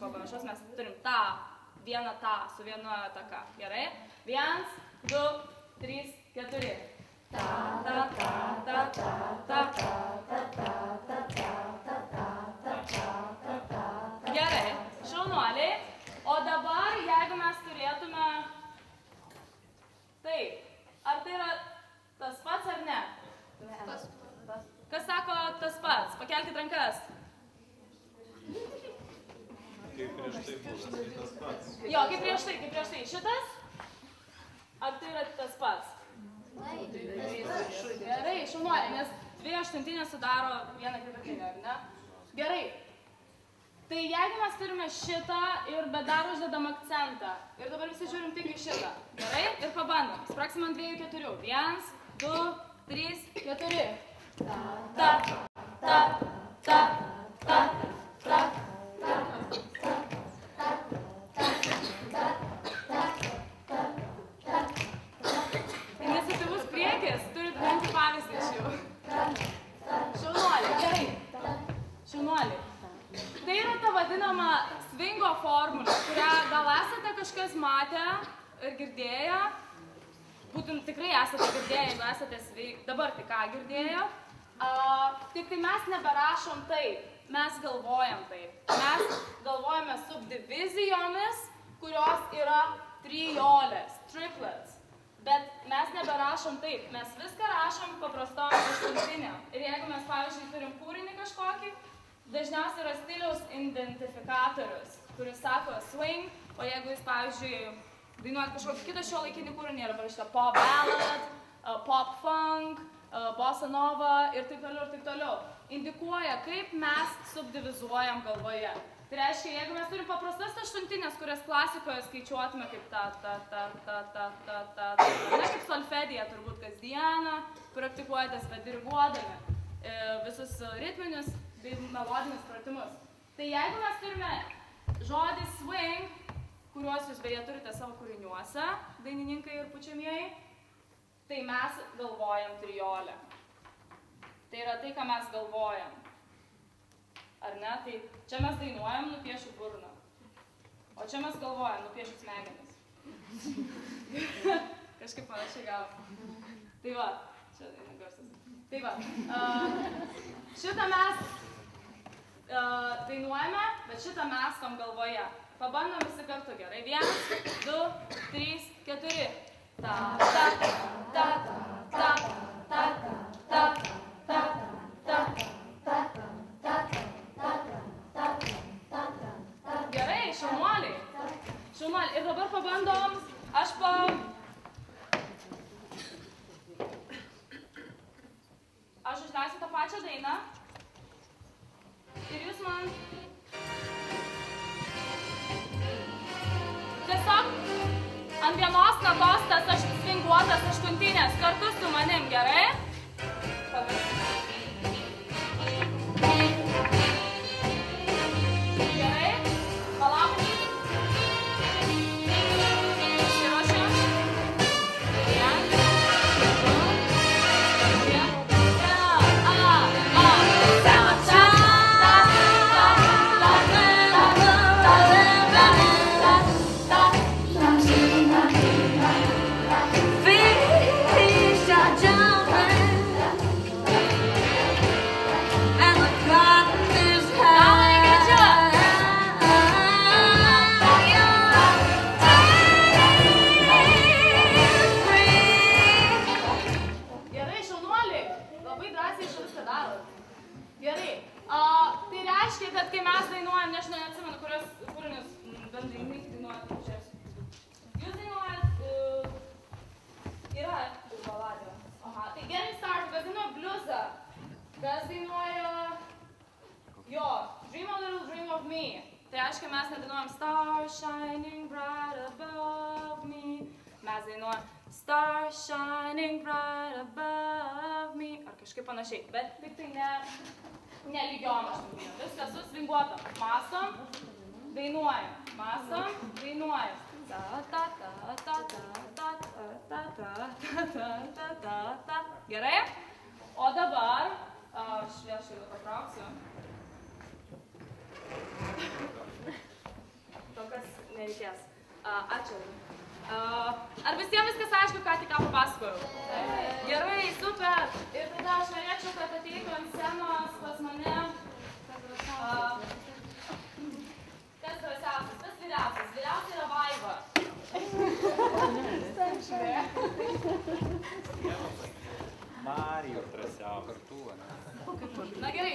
kažko panašaus, mes turim tą, vieną tą, su viena taka. Gerai? 1, 2, 3, 4. Ta, ta, ta, ta, ta, ta, ta, ta, ta, ta, ta, ta, ta, ta. Gerai, šaunuoliai. O dabar, jeigu mes turėtume... Taip, ar tai yra tas pats ar ne? Kas sako tas pats? Pakelkit rankas. Kaip prieš tai buvo, tai tas pats. Jo, kaip prieš tai. Šitas? Ar tai yra tas pats? Gerai, šaunuoliai, nes 2 aštuntinės sudaro 1 ketvirtinę, ar ne? Gerai. Tai jeigu mes turime šitą ir bet dar uždedam akcentą. Ir dabar visi žiūrim tik į šitą. Gerai? Ir pabandom. Spraksim ant 2, 4. 1, 2, 3, 4. Ta, ta, ta, ta, ta, ta, Iniciatyvus priekis, turit bent pavyzdį iš jų. Šaunuoliai, gerai. Šaunuoliai. Tai yra ta vadinama swingo formulė, kurią gal esate kažkas matę ir girdėję. Būtent tikrai esate girdėję, jeigu esate dabar tik ką girdėjo. Tik tai mes neberašom taip, mes galvojam taip. Mes galvojame subdivizijomis, kurios yra trijolės, triplets. Bet mes neberašom taip, mes viską rašom paprastom aštuntinėm. Ir jeigu mes, pavyzdžiui, turim kūrinį kažkokį, dažniausiai yra stiliaus identifikatorius, kuris sako swing, o jeigu jis, pavyzdžiui, dainuojat kažkokį kitą šiuolaikinį kūrinį, yra parašyta pop ballad, pop funk, bossa nova ir taip toliau, indikuoja, kaip mes subdivizuojam galvoje. Tai reiškia, jeigu mes turim paprastas aštuntinės, kurias klasikoje skaičiuotume kaip ta, ne kaip solfedija, turbūt kasdieną praktikuojatės, bet diriguodami visus ritminius bei melodinius pratimus. Tai jeigu mes turime žodį swing, kuriuos jūs beje turite savo kūriniuose, dainininkai ir pučiamieji, tai mes galvojam trijolę. Tai yra tai, ką mes galvojam. Ar ne? Tai čia mes dainuojam, nupiešiu burną. O čia mes galvojam, nupiešiu smegenis. Kažkaip panašiai gavo. Tai va, čia garsas. Tai va, šitą mes dainuojame, bet šitą mestom galvoje. Pabandom visi kartu gerai. 1, 2, 3, 4. Ta, ta, ta, ta, ta, ta, ta, ta, ta, ta, ta. Gerai, šaunuoliai. Ir dabar pabandom, aš užleisiu tą pačią dainą ir jūs man tiesiog ant vienos natos tas swinguotas aštuntinės kartu su manim, gerai? Kas dainuoja? Jo, Dream a Little Dream of Me. Tai reiškia, mes nedainuojam Star Shining Bright Above Me. Mes dainuojam Star Shining Bright Above Me. Ar kažkaip panašiai. Bet tik tai ne lygiom aštuntinėm. Viskas susvinguotam. Mastom, dainuojam. Mastom, dainuojam. Ta ta ta ta ta ta ta ta ta ta ta ta. Gerai? O dabar aš vėl šiandien patrauksiu. nereikės. Ačiū. Ar visiems viskas aišku, ką tik ką papasakojau? Gerai, super. Ir tada aš norėčiau, kad ateitų ant scenos pas mane. Kas drąsiausias, kas vyriausias? Vyriausia yra Vaiva. Marijos drąsiausias. Kartu, ne? Na gerai.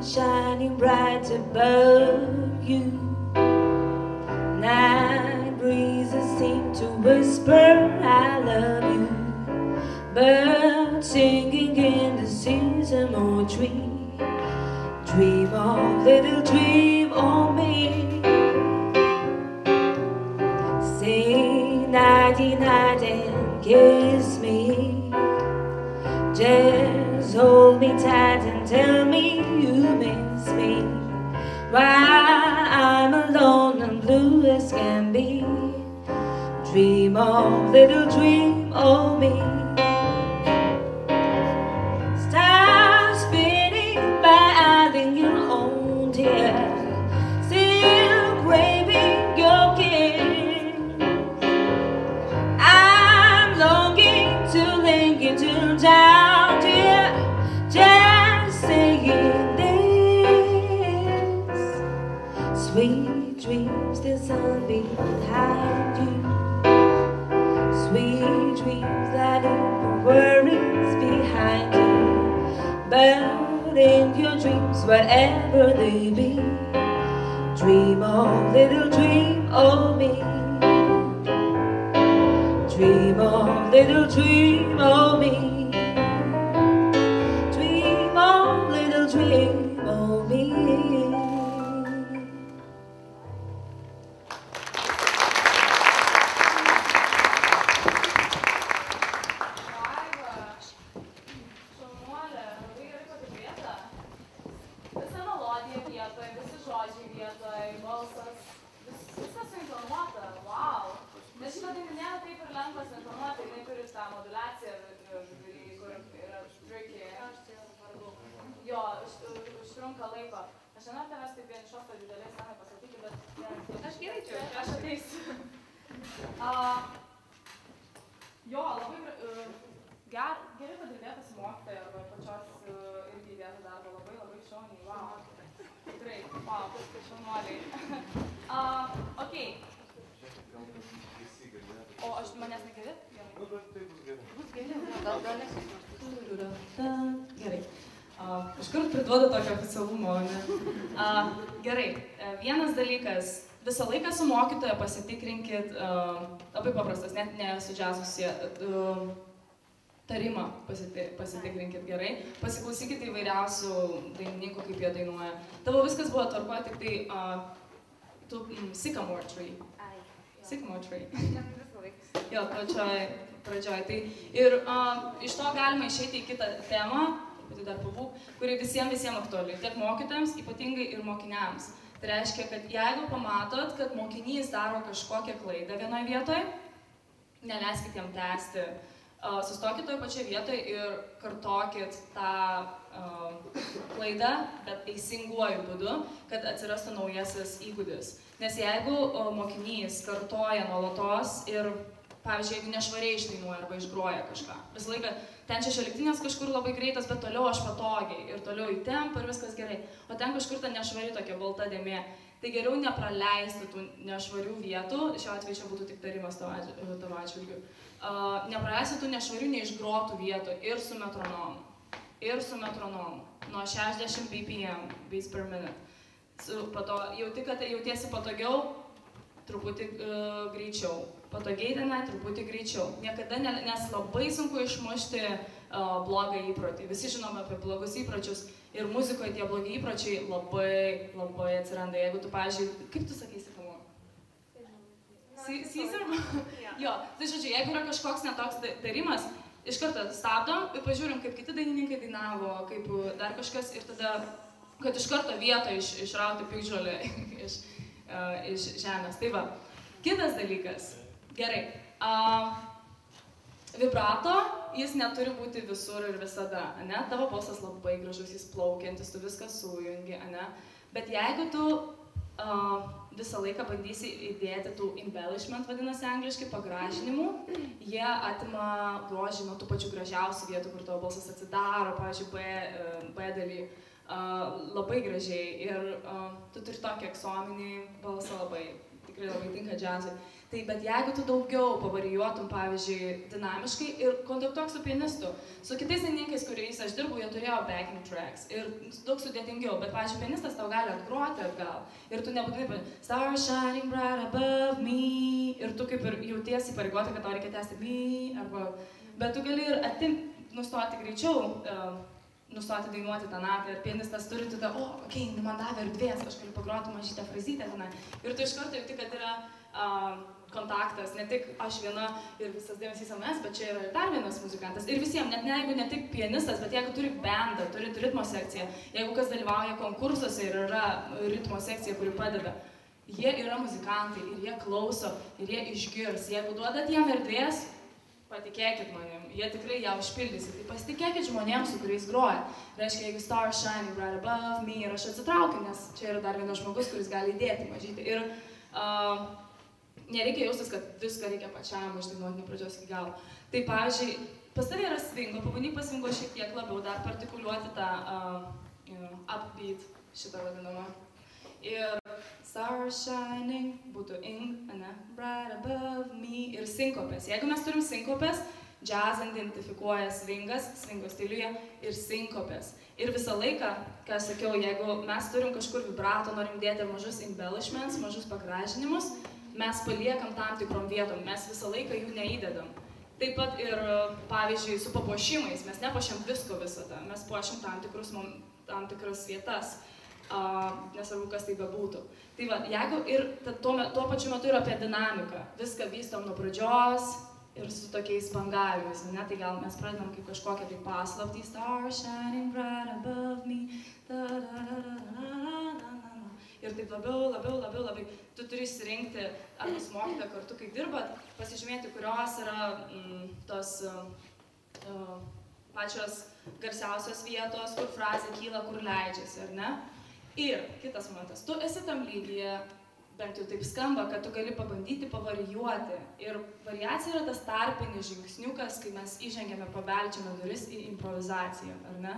Shining bright above you, night breezes seem to whisper I love you, birds singing in the seasonal tree, dream of little dream on me, sing nighty night and kiss me, just hold me tight and tell me you miss me, while I'm alone and blue as can be, dream of little dream of me. Stars spinning by adding your own tear, still craving your kiss. I'm longing to linger till down, dear, just saying this. Sweet dreams, the sun behind you. Sweet dreams that leave the worries behind you. But in your dreams, whatever they be, dream of little dream of me. Dream of little dream of me. Dream of little dream of me. Užtrunka laiko. Aš nenoriu tavęs taip vienišos to didelės scenai pasakyti, bet aš gerai čia, aš ateisiu. Jo, labai geri padirbėtas mokytoja arba pačios irgi įdėta darbo labai šauniai. Wow. Tikrai, wow, šaunuoliai. Okei. O aš manęs negeri? Nu, bet tai bus gerai. Bus geri? Gerai. Iškart priduodu tokio oficialumo, ne? Gerai, vienas dalykas, visą laiką su mokytoja pasitikrinkit, labai paprastas, net ne su džiazu susiję, tarimą pasitikrinkit gerai, pasiklausykit įvairiausių dainininkų, kaip jie dainuoja. Tavo viskas buvo tvarkoje, tik tai tu Sycamore Tree. Sycamore Tree. Jo, pradžioj. Tai ir iš to galima išeiti į kitą temą, dar pabūk, kuri visiems aktuali, tiek mokytojams, ypatingai ir mokiniams. Tai reiškia, kad jeigu pamatot, kad mokinys daro kažkokią klaidą vienoje vietoje, neleiskit jam tęsti. Sustokit toje pačioje vietoje ir kartokit tą klaidą, bet teisinguoju būdu, kad atsirastų naujasis įgūdis. Nes jeigu mokinys kartoja nuolatos ir, pavyzdžiui, jeigu nešvariai išdainuoja arba išgroja kažką, visą laiką ten šešioliktinės kažkur labai greitas, bet toliau aš patogiai ir toliau į tempą ir viskas gerai. O ten kažkur ta nešvari tokia balta dėmė. Tai geriau nepraleisti tų nešvarių vietų, šiuo atveju čia būtų tik tarimas tavo atžvilgiu. Nepraleisti tų nešvarių, neišgrotų vietų ir su metronomu. ir su metronomu, nuo 60 BPM, beats per minute. Po to jautiesi patogiau, truputį greičiau. Patogiai tenai, truputį greičiau. Niekada, nes labai sunku išmušti blogą įprotį. Visi žinome apie blogus įpročius ir muzikoje tie blogi įpročiai labai, labai atsiranda. Jeigu tu, pavyzdžiui, kaip tu sakysi, kamu? Caesar? Jo, tai žodžiu, jeigu yra kažkoks netoks darimas, iš karto stabdom ir pažiūrim, kaip kiti dainininkai dainavo, kaip dar kažkas ir tada, kad iš karto vietoje išrauti piktžolę iš žemės. Tai va, kitas dalykas. Gerai. Vibrato, jis neturi būti visur ir visada, ane? Tavo balsas labai gražus, jis plaukiantis, tu viską sujungi, ane? Bet jeigu tu visą laiką bandysi įdėti tų embellishment, vadinasi angliškai, pagražinimų, jie atima grožį nuo tų pačių gražiausių vietų, kur tavo balsas atsidaro, pavyzdžiui, B daly, labai gražiai ir tu turi tokį aksominį balsą tikrai labai tinka džiazui. Tai, bet jeigu tu daugiau pavarijuotum, pavyzdžiui, dinamiškai ir kontaktuok su pianistu, su kitais dainininkais, kuriais aš dirbu, jie turėjo backing tracks ir daug sudėtingiau, bet, pavyzdžiui, pianistas tau gali atgroti atgal ir tu nebūtinai Star shining bright above me ir tu kaip ir jautiesi pareigoti, kad tau reikia tęsti me, arba, bet tu gali ir nustoti greičiau, nustoti dainuoti tą natą ir pianistas turi tada, okei, man davė erdvės, aš galiu pagroti mažytę frazytę tenai ir tu iš karto jauti, kad yra kontaktas, ne tik aš viena ir visas dėmesys ant manęs, bet čia yra ir dar vienas muzikantas. Ir visiems, net jeigu ne tik pianistas, bet jeigu turi bandą, turi ritmo sekciją, jeigu kas dalyvauja konkursuose ir yra ritmo sekcija, kuri padeda, jie yra muzikantai ir jie klauso ir jie išgirs. Jeigu duodat jiem erdvės, patikėkit manim, jie tikrai ją užpildysi. Tai pasitikėkit žmonėms, su kuriais groja. Reiškia, jeigu Star shining bright above me ir aš atsitraukiu, nes čia yra dar vienas žmogus, kuris gali įdėti mažyti. Ir nereikia jaustis, kad viską reikia pačiam išdainuoti nuo pradžios iki galo. Tai, pavyzdžiui, pas tavai yra svingo, pabandyk pasvingo šiek tiek labiau, dar partikuliuoti tą upbeat, šitą vadinamą. Ir Star shining, būtų ane, bright above me ir sinkopės. Jeigu mes turim sinkopės, džiazą identifikuoja svingas, svingo stiliuje ir sinkopės. Ir visą laiką, ką sakiau, jeigu mes turim kažkur vibrato, norim dėti mažus embellishments, mažus pagražinimus, mes paliekam tam tikrom vietom, mes visą laiką jų neįdedam. Taip pat ir, pavyzdžiui, su papuošimais, mes nepuošiam visko visada, mes puošiam tam tikras vietas, nesvarbu, kas tai bebūtų. Tai va, jeigu ir tuo pačiu metu ir apie dinamiką, viską vystom nuo pradžios ir su tokiais bangavimais, ne, tai gal mes pradedam kaip kažkokią tai paslaptį, Star shining bright above me, ir taip labiau, tu turi išsirinkti, ar jūs mokite kartu, kai dirbat, pasižymėti, kurios yra tos pačios garsiausios vietos, kur frazė kyla, kur leidžiasi, ar ne? Ir kitas momentas, tu esi tam lygyje, bent jau taip skamba, kad tu gali pabandyti pavarijuoti. Ir variacija yra tas tarpinis žingsniukas, kai mes įžengiame, pabelčiame duris į improvizaciją, ar ne?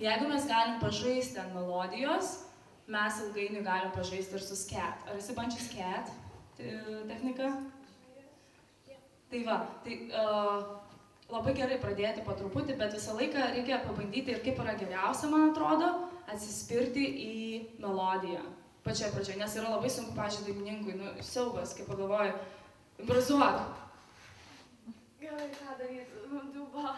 Jeigu mes galim pažaisti ant melodijos, mes ilgainiui galim pažaisti ir su scat. Ar esi bandžius scat techniką? Tai va, tai labai gerai pradėti po truputį, bet visą laiką reikia pabandyti ir kaip yra geriausia, man atrodo, atsispirti į melodiją. Pačioje pradžioje, nes yra labai sunku, pažiūrėjau, dainininkui, siaubas, kaip pagalvoju, improvizuok. Gerai, ką daryti, dūba,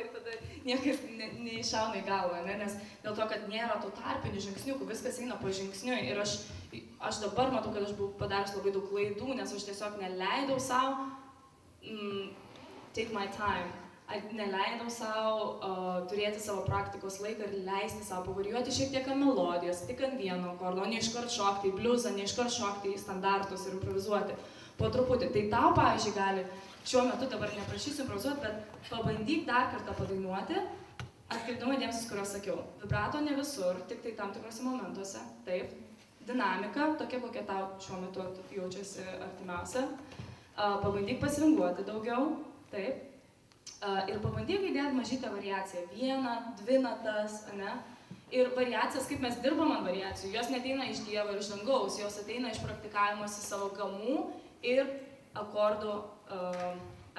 ir tada niekas neišauna į galvą, ne? Nes dėl to, kad nėra tų tarpinių žingsniukų, viskas eina po žingsniui ir aš dabar matau, kad aš buvau padaręs labai daug klaidų, nes aš tiesiog neleidau savo take my time. Neleidau savo turėti savo praktikos laiką ir leisti savo pavarijuoti šiek tiek ant melodijos, tik ant vieno akordo, ne iškart šokti į bliuzą, ne iškart šokti į standartus ir improvizuoti po truputį. Tai tau, pavyzdžiui, gali šiuo metu dabar neprašysiu improvizuoti, bet pabandyk dar kartą padainuoti, atkreipdama dėmesį, kuriuos sakiau. Vibrato ne visur, tik tai tam tikrose momentuose, taip. Dinamika, tokia, kokia tau šiuo metu jaučiasi artimiausia. Pabandyk pasvinguoti daugiau, taip. Ir pabandyk įdėti mažytę variaciją, 1, 2 natas, ne? Ir variacijas, kaip mes dirbam ant variacijų, jos neteina iš Dievo ir iš dangaus, jos ateina iš praktikavimosi savo gamų ir akordų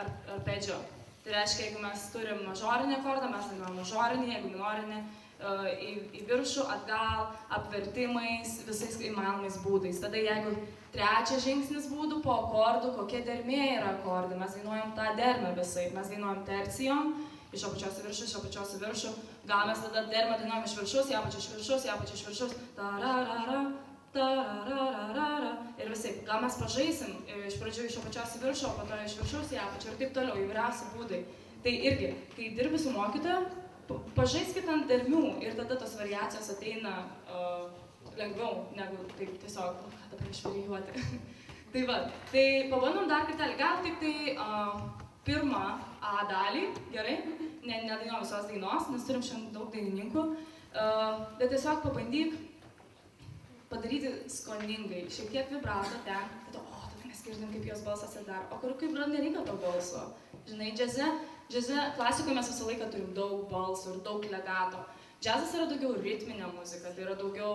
arpedžio. Tai reiškia, jeigu mes turim mažorinį akordą, mes dainuojam mažorinį, jeigu minorinį, į viršų, atgal, apvertimais, visais įmanomais būdais. Tada jeigu trečias žingsnis būtų po akordų, kokie dermė yra akordai, mes dainuojam tą dermę visai, mes dainuojam tercijom, iš apačios į viršų, iš apačios į viršų, gal mes tada dermę dainuojam iš viršus, į apačią iš viršus, į apačią iš viršus, tararara, tararara, ir visai, gal mes pažaisim iš pradžių iš apačios į viršų, o po to iš viršus į apačią ir taip toliau, įvairiausi būdai. Tai irgi, kai dirbi su mokytoja, pažaiskit ant dermių ir tada tos variacijos ateina lengviau, negu taip tiesiog, ką dabar išvarijuoti. Tai va, tai pabandom dar kartelį, gal tik tai pirmą A dalį, gerai, nedainuojam visos dainos, nes turim šiandien daug dainininkų, bet tiesiog pabandyk padaryti skoningai, šiek tiek vibrato ten, tada, tada mes girdim, kaip jos balsas atsidaro, o kur kaip nereikia to balso. Žinai, džiaze, klasikoje mes visą laiką turim daug balsų ir daug legato. Džiazas yra daugiau ritminė muzika, tai yra daugiau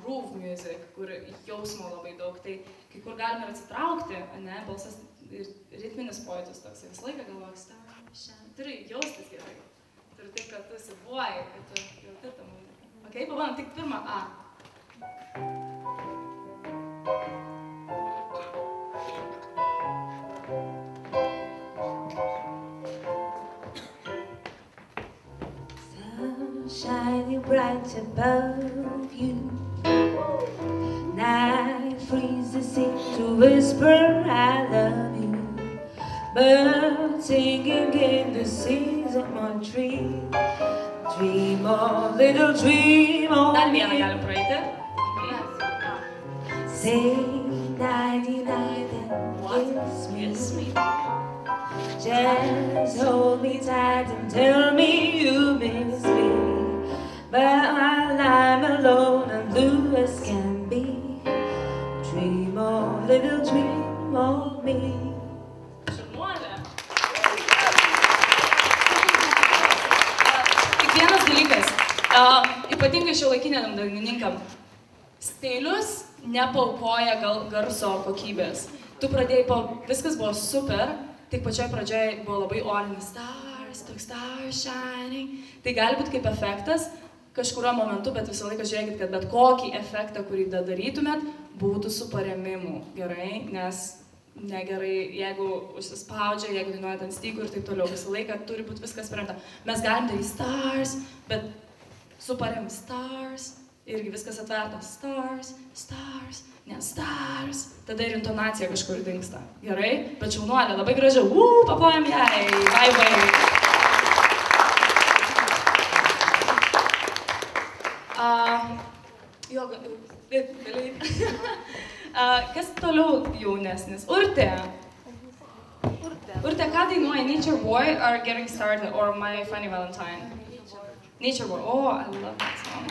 groove music, kur jausmo labai daug, tai kai kur galime ir atsitraukti, ne, balsas ir ritminis pojūtis toks, visą laiką galvoju, turi jaustis gerai, turi taip, kad tu sibuoji, kad tu jauti tą muziką. Ok, pabandom tik pirmą A. Shining bright above you, night freezes seem to whisper I love you, birds singing in the season on tree, dream on, little dream on. Dar vieną galim praeiti. Say nighty-night and kiss me. Just hold me tight and tell me you miss me. But while I'm alone and blue as can be, dream on, little dream on me. Šarmuolė. Tik vienas dalykas, ypatingai šiuolaikiniam dainininkam, stilius nepaukoja garso kokybės. Tu pradėjai, viskas buvo super, tik pačioj pradžioj buvo labai orinis stars, toks stars shining. Tai gali būti kaip efektas kažkurio momentu, bet visą laiką žiūrėkit, kad bet kokį efektą, kurį darytumėt, būtų su paremimu, gerai, nes negerai, jeigu užsispaudžia, jeigu dainuojat ant stygų ir taip toliau, visą laiką turi būti viskas paremta. Mes galim daryti stars, bet su parem stars, irgi viskas atverta stars, stars, ne stars, tada ir intonacija kažkur dingsta, gerai, bet šaunuolė, labai gražiau, paplojam jai, bye bye. Jo, galiai. Kas toliau jaunesnis? Urtė. Urtė, ką dainuoja? Nature Boy or Getting Started or My Funny Valentine? Nature Boy. Oh, I love that song.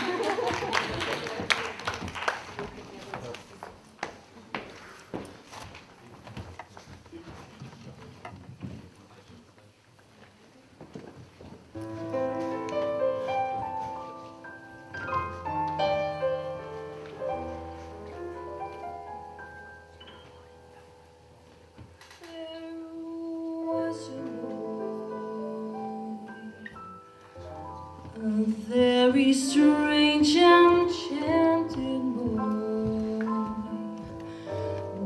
A very strange enchanted boy.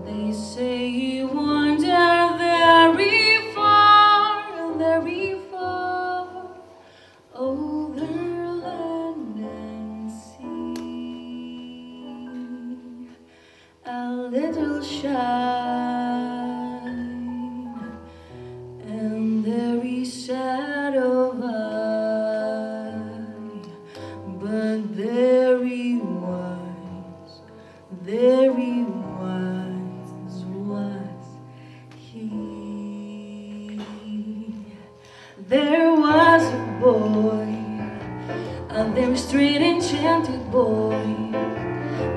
They say he wandered very far over land and sea. A little shy and very sad of eye, but very wise was he. There was a boy, a very straight enchanted boy.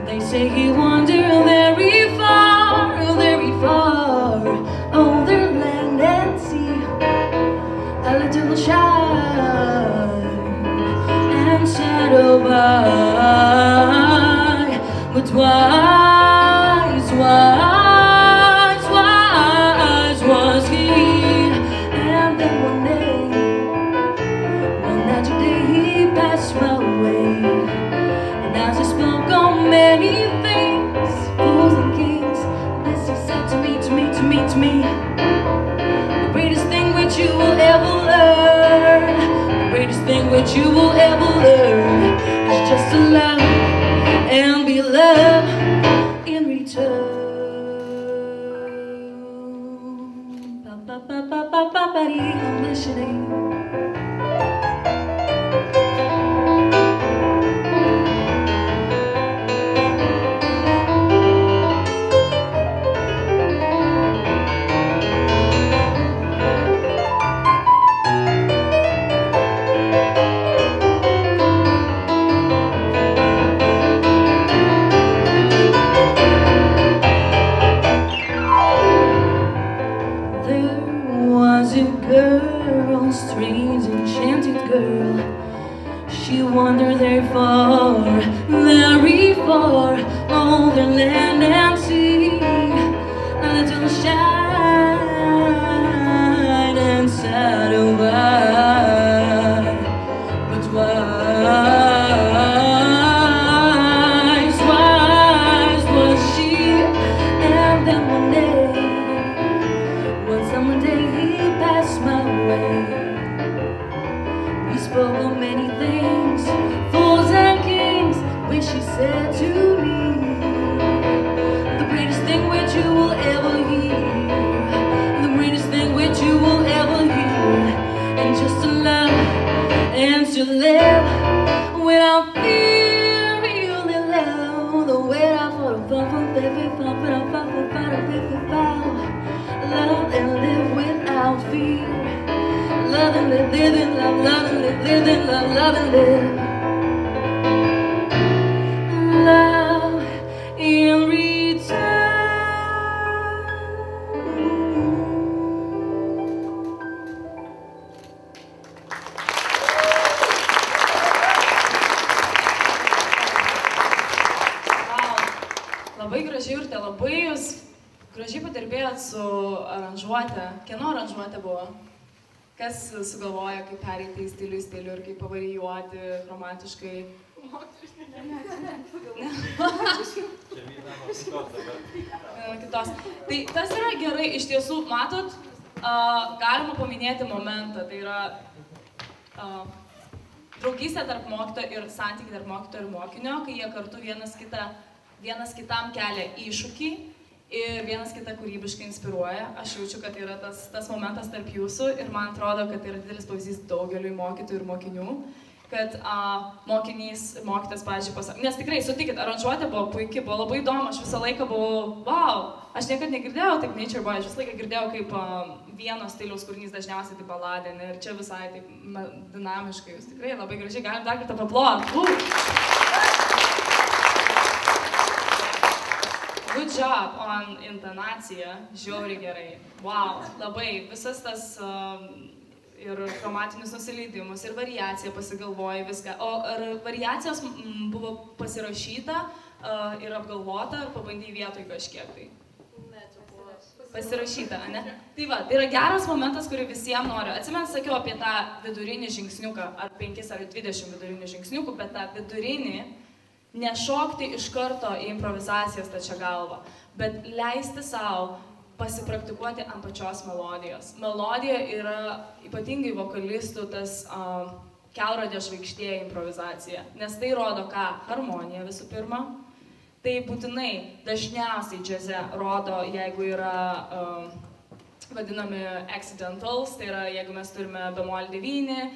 They say he wandered very far over land and sea. A little shy and sad of eye, but wise was he. And then so many things, fools and kings. This he said to me, to me, to me, to me. The greatest thing which you will ever learn, the greatest thing which you will ever learn is just to love and be loved in return. I'm listening. Strange enchanted girl, she wandered very far, very far, over land and sea, until shine and satisfied, but wise was she. And then one day he passed my way. We spoke of many things, fools and kings, which she said to me. The greatest thing which you will ever hear, the greatest thing which you will ever hear, and just to love and to live without fear, really love the way I thought love and live without fear. Love and live, live and love, love and live, live and love, love and live. Love in return. Wow. Labai gražiai, Urte, labai jūs gražiai padirbėjot su aranžuote. Kieno aranžuotė buvo? Kas sugalvoja, kaip pereiti į stilių ir kaip pavarijuoti romantiškai? Kitos. Tai tas yra gerai, iš tiesų, matot, galima paminėti momentą, tai yra draugystė tarp mokytojo ir santykiai tarp mokytojo ir mokinio, kai jie kartu vienas kitam kelia iššūkį ir vienas kitą kūrybiškai inspiruoja. Aš jaučiu, kad tai yra tas momentas tarp jūsų ir man atrodo, kad tai yra didelis pavyzdys daugeliui mokytojų ir mokinių, kad mokytas, pavyzdžiui, pasakė, nes tikrai, sutikit, aranžuotė buvo puikiai, buvo labai įdomu, aš visą laiką buvau, wow, aš niekad negirdėjau taip Nature Boy, aš visą laiką girdėjau kaip vieno stiliaus kūrinys, dažniausiai tai baladė, ir čia visai taip dinamiškai, jūs tikrai labai gražiai, galim dar kartą paploti. Good job on intonacija, žiauriai gerai, wow, labai, visas tas ir chromatinius nusileidimus, ir variacija pasigalvoja viską. O ar variacijos buvo pasirašyta ir apgalvota, ar pabandai vietoj kažkiek tai? Ne, čia buvo pasirašyta, ne? Tai va, tai yra geras momentas, kurį visiems noriu. Atsimenu, sakiau apie tą vidurinį žingsniuką, ar 5 ar 20 vidurinių žingsniukų, bet tą vidurinį nešokti iš karto į improvizaciją stačia galva, bet leisti savo pasipraktikuoti ant pačios melodijos. Melodija yra ypatingai vokalistų tas kelrodė žvaigždė improvizacija, nes tai rodo ką? Harmoniją visų pirma. Tai būtinai dažniausiai džiaze rodo, jeigu yra vadinami accidentals, tai yra jeigu mes turime bemol 9,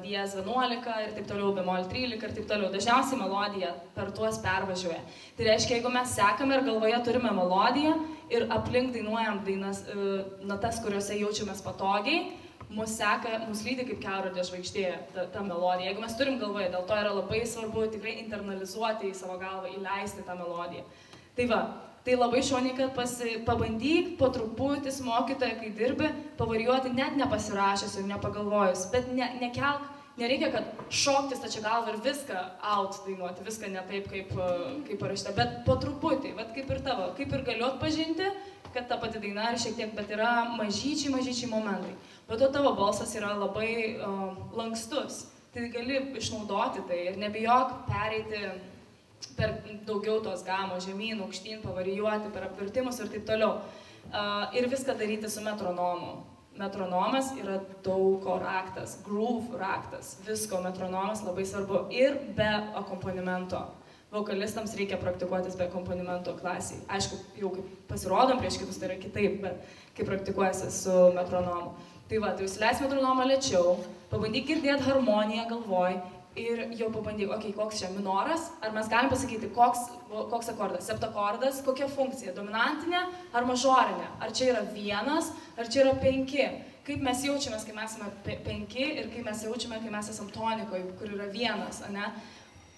diez 11 ir taip toliau, bemol 13 ir taip toliau. Dažniausiai melodija per tuos pervažiuoja. Tai reiškia, jeigu mes sekame ir galvoje turime melodiją ir aplink dainuojam natas, kuriuose jaučiamės patogiai, mus lydi kaip kelrodė žvaigždė ta melodija. Jeigu mes turim galvoje, dėl to yra labai svarbu tikrai internalizuoti į savo galvą, įleisti tą melodiją. Tai va, tai labai šauniai, kad pabandyk po truputį mokytoją, kai dirbi, pavarijuoti net nepasirašęs ir nepagalvojus, bet nekelk, nereikia, kad šokti stačia galva ir viską out dainuoti, viską ne taip, kaip parašyta, bet po truputį, vat kaip ir tavo, kaip ir galiu atpažinti, kad ta pati daina ir šiek tiek, bet yra mažyčiai momentai. Bet to tavo balsas yra labai lankstus, tai gali išnaudoti tai ir nebijok pereiti per daugiau tos gamos, žemyn, aukštyn, pavarijuoti, per apvertimus ir taip toliau. Ir viską daryti su metronomu. Metronomas yra daugo raktas, groove raktas, visko metronomas labai svarbu ir be akompanimento. Vokalistams reikia praktikuotis be akompanimento klasiai. Aišku, jau kaip pasirodom prieš kitus, tai yra kitaip, bet kai praktikuojasi su metronomu. Tai va, tai užsileis metronomą lėčiau, pabandyk girdėti harmoniją galvoj ir jau pabandyk, okei, koks čia minoras, ar mes galim pasakyti, koks akordas, septakordas, kokia funkcija, dominantinė ar mažorinė, ar čia yra vienas, ar čia yra 5, kaip mes jaučiamės, kai mes esame 5 ir kaip mes jaučiame, kai mes esame tonikoje, kur yra vienas, ane?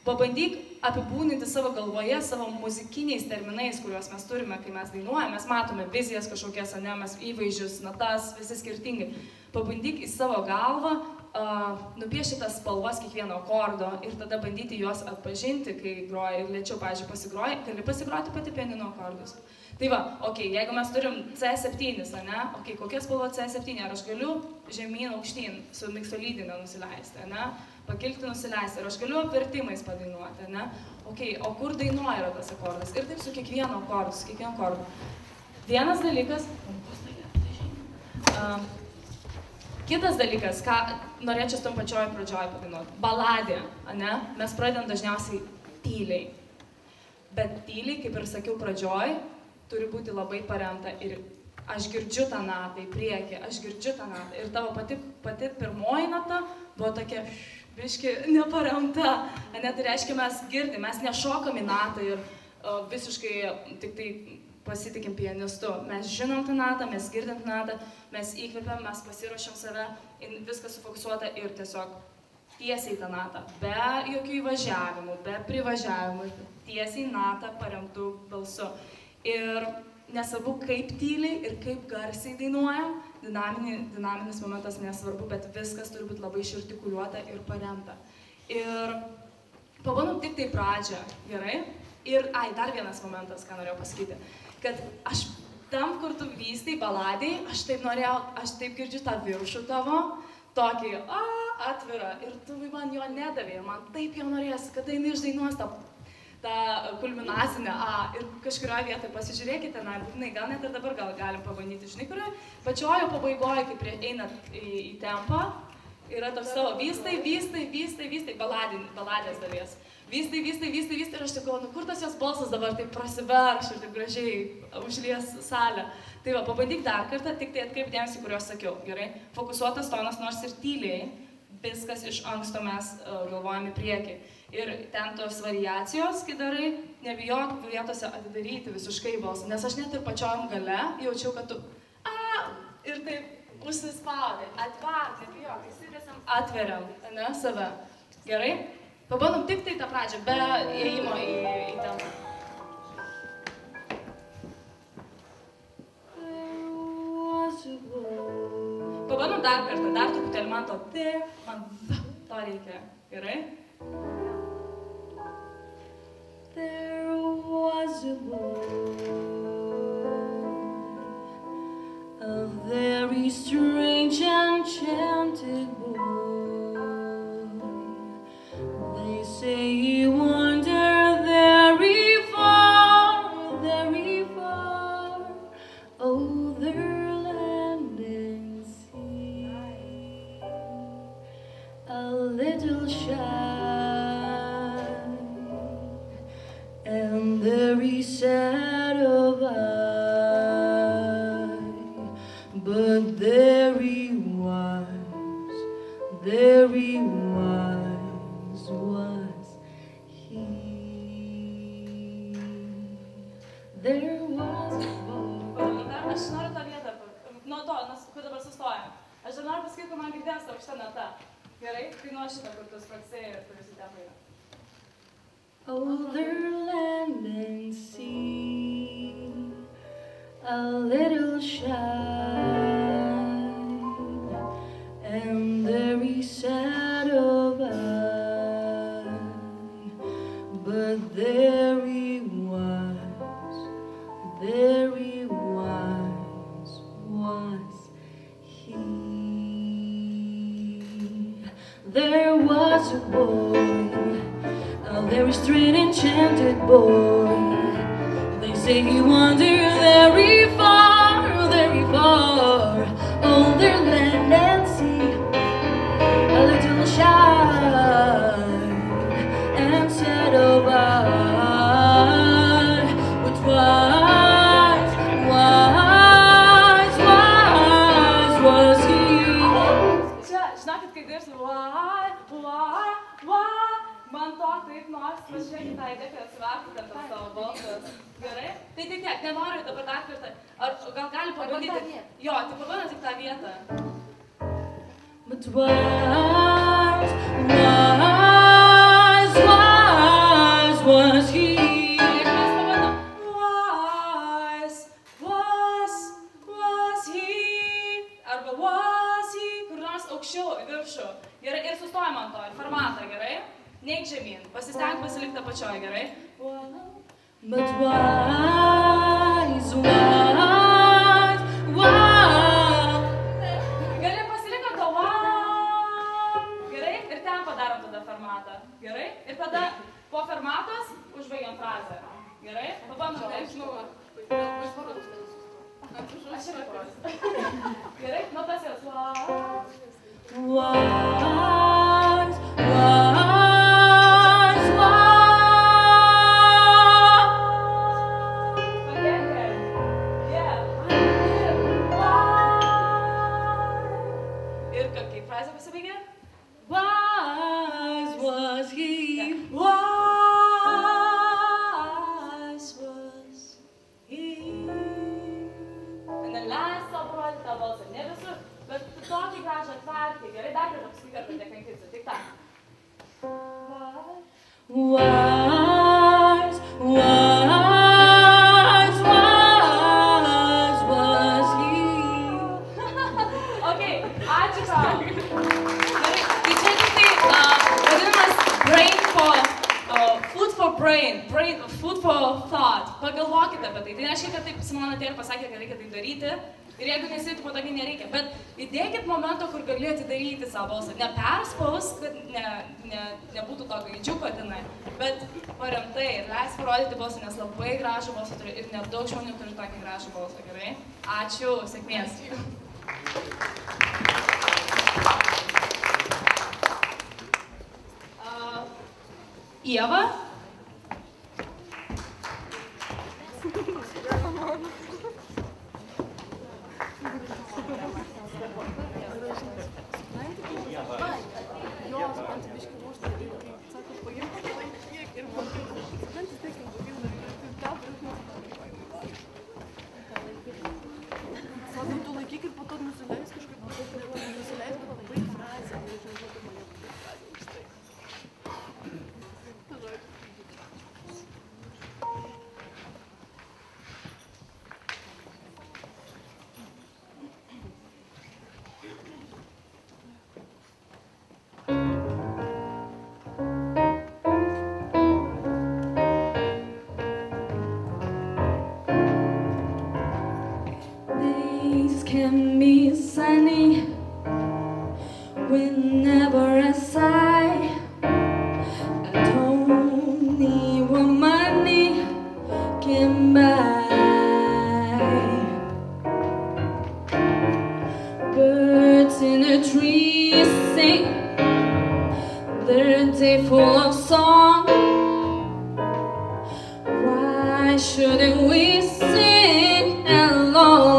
Pabandyk apibūdinti savo galvoje, savo muzikiniais terminais, kuriuos mes turime, kai mes dainuojame, mes matome vizijas kažkokias, ane, mes įvaizdžius, natas, visi skirtingai. Pabandyk į savo galvą nupiešti tas spalvas kiekvieno akordo ir tada bandyti juos atpažinti, kai groji ir lėčiau, pavyzdžiui, pasigroji, gali pasigroti pati pianino akordus. Tai va, okei, jeigu mes turim C7, ane, okei, kokia spalva C7, ar aš galiu žemyn aukštyn su miksolydinė nusileisti, ane, pakilti nusileisti, ir aš galiu apvertimais padainuoti, ane, okei, o kur dainuoja yra tas akordas? Ir taip su kiekvienu akordu, su kiekvienu akordu. Vienas dalykas, kitas dalykas, ką norėčiau tam pačioj pradžioj padainuoti, baladė, ane, mes pradedam dažniausiai tyliai, bet tyliai, kaip ir sakiau pradžioj, turi būti labai paremta ir aš girdžiu tą natą į priekį, aš girdžiu tą natą ir tavo pati pirmoji nata buvo tokia biški neparemta, ane, tai reiškia mes girdim, mes nešokam į natą ir visiškai tik tai pasitikim pianistu, mes žinom tą natą, mes girdim tą natą, mes įkvepiam, mes pasiruošiam save, viskas sufokusuota ir tiesiog tiesiai tą natą, be jokių įvažiavimų, be privažiavimų, tiesiai natą paremtų balsu. Ir nesvarbu, kaip tyliai ir kaip garsiai dainuojam, dinaminis momentas nesvarbu, bet viskas turi būti labai išartikuliuota ir paremta. Ir pabandom tik tai pradžią, gerai? Ir, dar vienas momentas, ką norėjau pasakyti, kad aš tam, kur tu vystai baladai, aš taip girdžiu tą viršų tavo, tokį atvirą, ir tu man jo nedavė, man taip jo norės, kad jinai išdainuos tą kulminacinę ir kažkurioje vietoje pasižiūrėkite, būtinai, gal net ir dabar galim pabandyti, žinai, kurioje pačiojo pabaigoje, kai einat į tempą, yra toks savo vystai, baladės dalies. Vystai, ir aš tikau, kur tas jos balsas dabar taip prasiverš ir taip gražiai užlies salę. Tai va, pabandyk dar kartą, tik tai atkreip dėmesį, kuriuos sakiau, gerai? Fokusuotas tonas, nors ir tyliai, viskas iš anksto mes galvojame į priekį. Ir ten tos variacijos, kai darai, nebijok vietose atidaryti visiškai balsą, nes aš net ir pačiom gale jaučiau, kad tu ir taip užsispaudai, atvark, nebijok, įsivėsim, atveriam, ne, save. Gerai? Pabandom tik tai tą pradžią, be įėjimo į tempą. Pabandom dar kartą, dar truputėlį man to reikia. Gerai? There was a boy, a very strange enchanted boy. They say he wandered very far, over land and sea. A little shy and very sad of eye, but very wise was he. There was a boy. Aš noriu tą vietą, nuo to, kur dabar sustojam. Aš dar noriu pasakyti, kad man girdės ta aukšta nata. Gerai? Tai nuo šitą, kur tu spragsėjai ir kuris į tempą yra. Over land and sea, a little shy and very sad of eye, but very wise was he. There was a boy, a very straight enchanted boy. They say he wandered very far, over land and sea, a little shy and sad of eye, but wise was he. Čia, žinokit, kai dirsi, man to taip nors, važiuokit tą idėją, kad atsiverkite per savo balsas. Gerai? Tai tiek, nenoriu dabar dar kartą. Ar gal gali pabandyti? Jo, tai pabandyti tik tą vietą. But wise was he. Jeigu mes pabandom. Wise was he. Arba was he. Kur nors aukščiau, į viršų. Gerai, ir sustojam ant to, ir formatą, gerai? Neik žemyn, pasistenk pasilikti apačioj, gerai? But wise. Gali pasilikti ant to wow. Gerai? Ir ten padarom tada formatą. Gerai? Ir tada po formatos užbaigiam frazę. Gerai? Pabandom taip. Aš čia parodysiu. Gerai? Nu tas jos. Wise. Wise was he. Wise was he. And then last parodyti tą balsą. Ne visur, bet tokį gražą atverti. Gerai, dar kartą paskui kartą nekankinsiu. Tik tą. Wise was he. Okay, ačiū tau. Food for thought. Pagalvokite apie tai. Tai reiškia, kad taip Simona Taylor pasakė, kad reikia tai daryti. Ir jeigu nesijauti, po to nereikia. Bet įdėkit momento, kur gali atidaryti savo balsą. Neperspaus, kad nebūtų to gaidžiuko tenai. Bet paremtai ir leis parodyti balsą, nes labai gražų balsą turi. Ir nedaug žmonių turi tokį gražų balsą. Gerai? Ačiū. Sėkmės. Ieva. Can be sunny whenever I sigh. I don't need what money can buy. Birds in the trees sing their day full of song. Why shouldn't we sing along?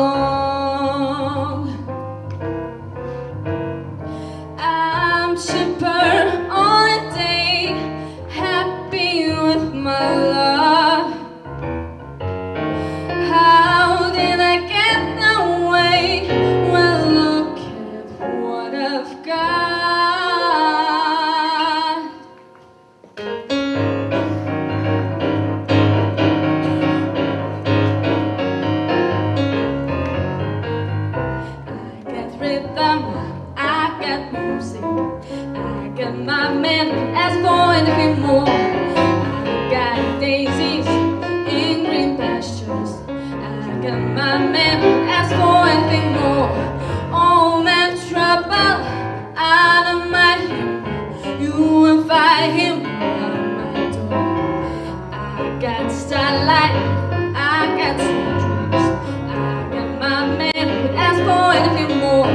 You will find him at my door. starlight, I got sweet dreams, I got my man who could ask for anything more.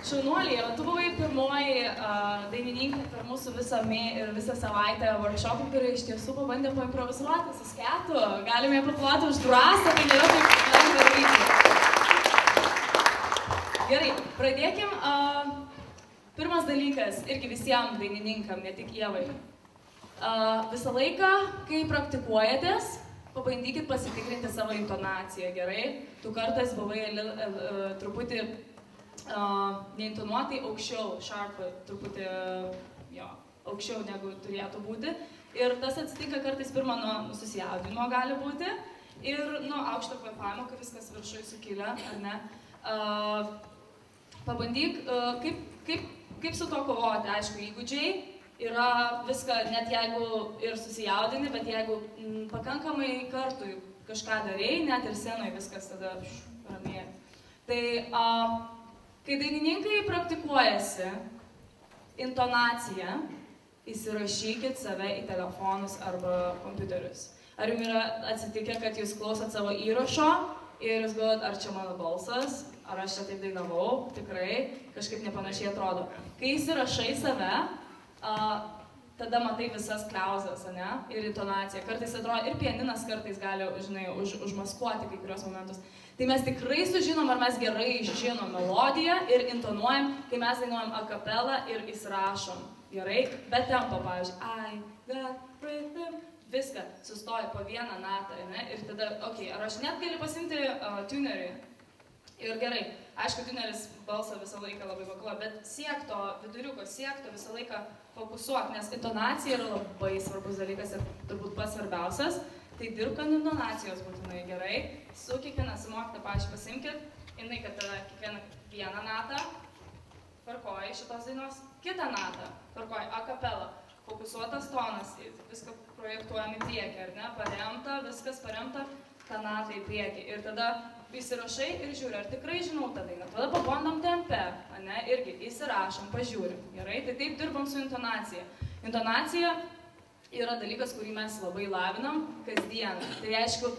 Šaunuoliai, tu buvai pirmoji dainininkė per mūsų visą savaitę workshopų, kuri iš tiesų pabandė paimprovizuoti su sketu. Galime paploti už drąsą, tai nėra taip lengva daryti. Gerai, pradėkim. Pirmas dalykas, irgi visiems dainininkam, ne tik Ievai. Visą laiką, kai praktikuojatės, pabandykit pasitikrinti savo intonaciją, gerai? Tu kartais buvai truputį neintonuotai aukščiau, sharp, truputį aukščiau negu turėtų būti. Ir tas atsitinka kartais pirma nuo susijaudinimo gali būti ir nuo aukšto kvėpavimo, kai viskas viršui sukilę, ar ne? Pabandyk, kaip su to kovoti, aišku, įgūdžiai yra viską, net jeigu ir susijaudini, bet jeigu pakankamai kartų kažką darei, net ir scenoje viskas tada ramiai. Tai kai dainininkai praktikuojasi intonaciją, įsirašykit save į telefonus arba kompiuterius. Ar jums yra atsitikę, kad jūs klausot savo įrašo ir jūs galvojat, ar čia mano balsas, ar aš čia taip dainavau, tikrai kažkaip nepanašiai atrodo. Kai įsirašai save, tada matai visas kliauzas, ne? Ir intonaciją. Kartais atrodo, ir pianinas kartais gali, žinai, užmaskuoti kai kurios momentus. Tai mes tikrai sužinom, ar mes gerai žinom melodiją ir intonuojam, kai mes dainuojam a capella ir įsirašom. Gerai? Be tempo, pavyzdžiui, I got rhythm. Viską sustoja po vieną natą, ne? Ir tada, okei, ar aš net galiu pasimti tunerį? Ir gerai, aišku, tuneris balsą visą laiką labai vakuoja, bet siek to viduriuko, siek to visą laiką fokusuok, nes intonacija yra labai svarbus dalykas ir turbūt pats svarbiausias. Tai dirbk ant intonacijos būtinai, gerai. Su kiekviena sumokta, pavyzdžiui, pasimkit, jinai, kad kiekvieną vieną natą, tvarkoji šitos dainos, kitą natą, tvarkoji a capella, fokusuotas tonas, viską projektuojam į priekį, ar ne, paremta, viskas paremta, tą natą į priekį. Ir tada įsirašai ir žiūri, ar tikrai žinau tą dainą. Tada pabandom tempe, ne, irgi įsirašom, pažiūrim, gerai. Tai taip dirbam su intonacija. Intonacija yra dalykas, kurį mes labai lavinam kasdieną. Tai aišku,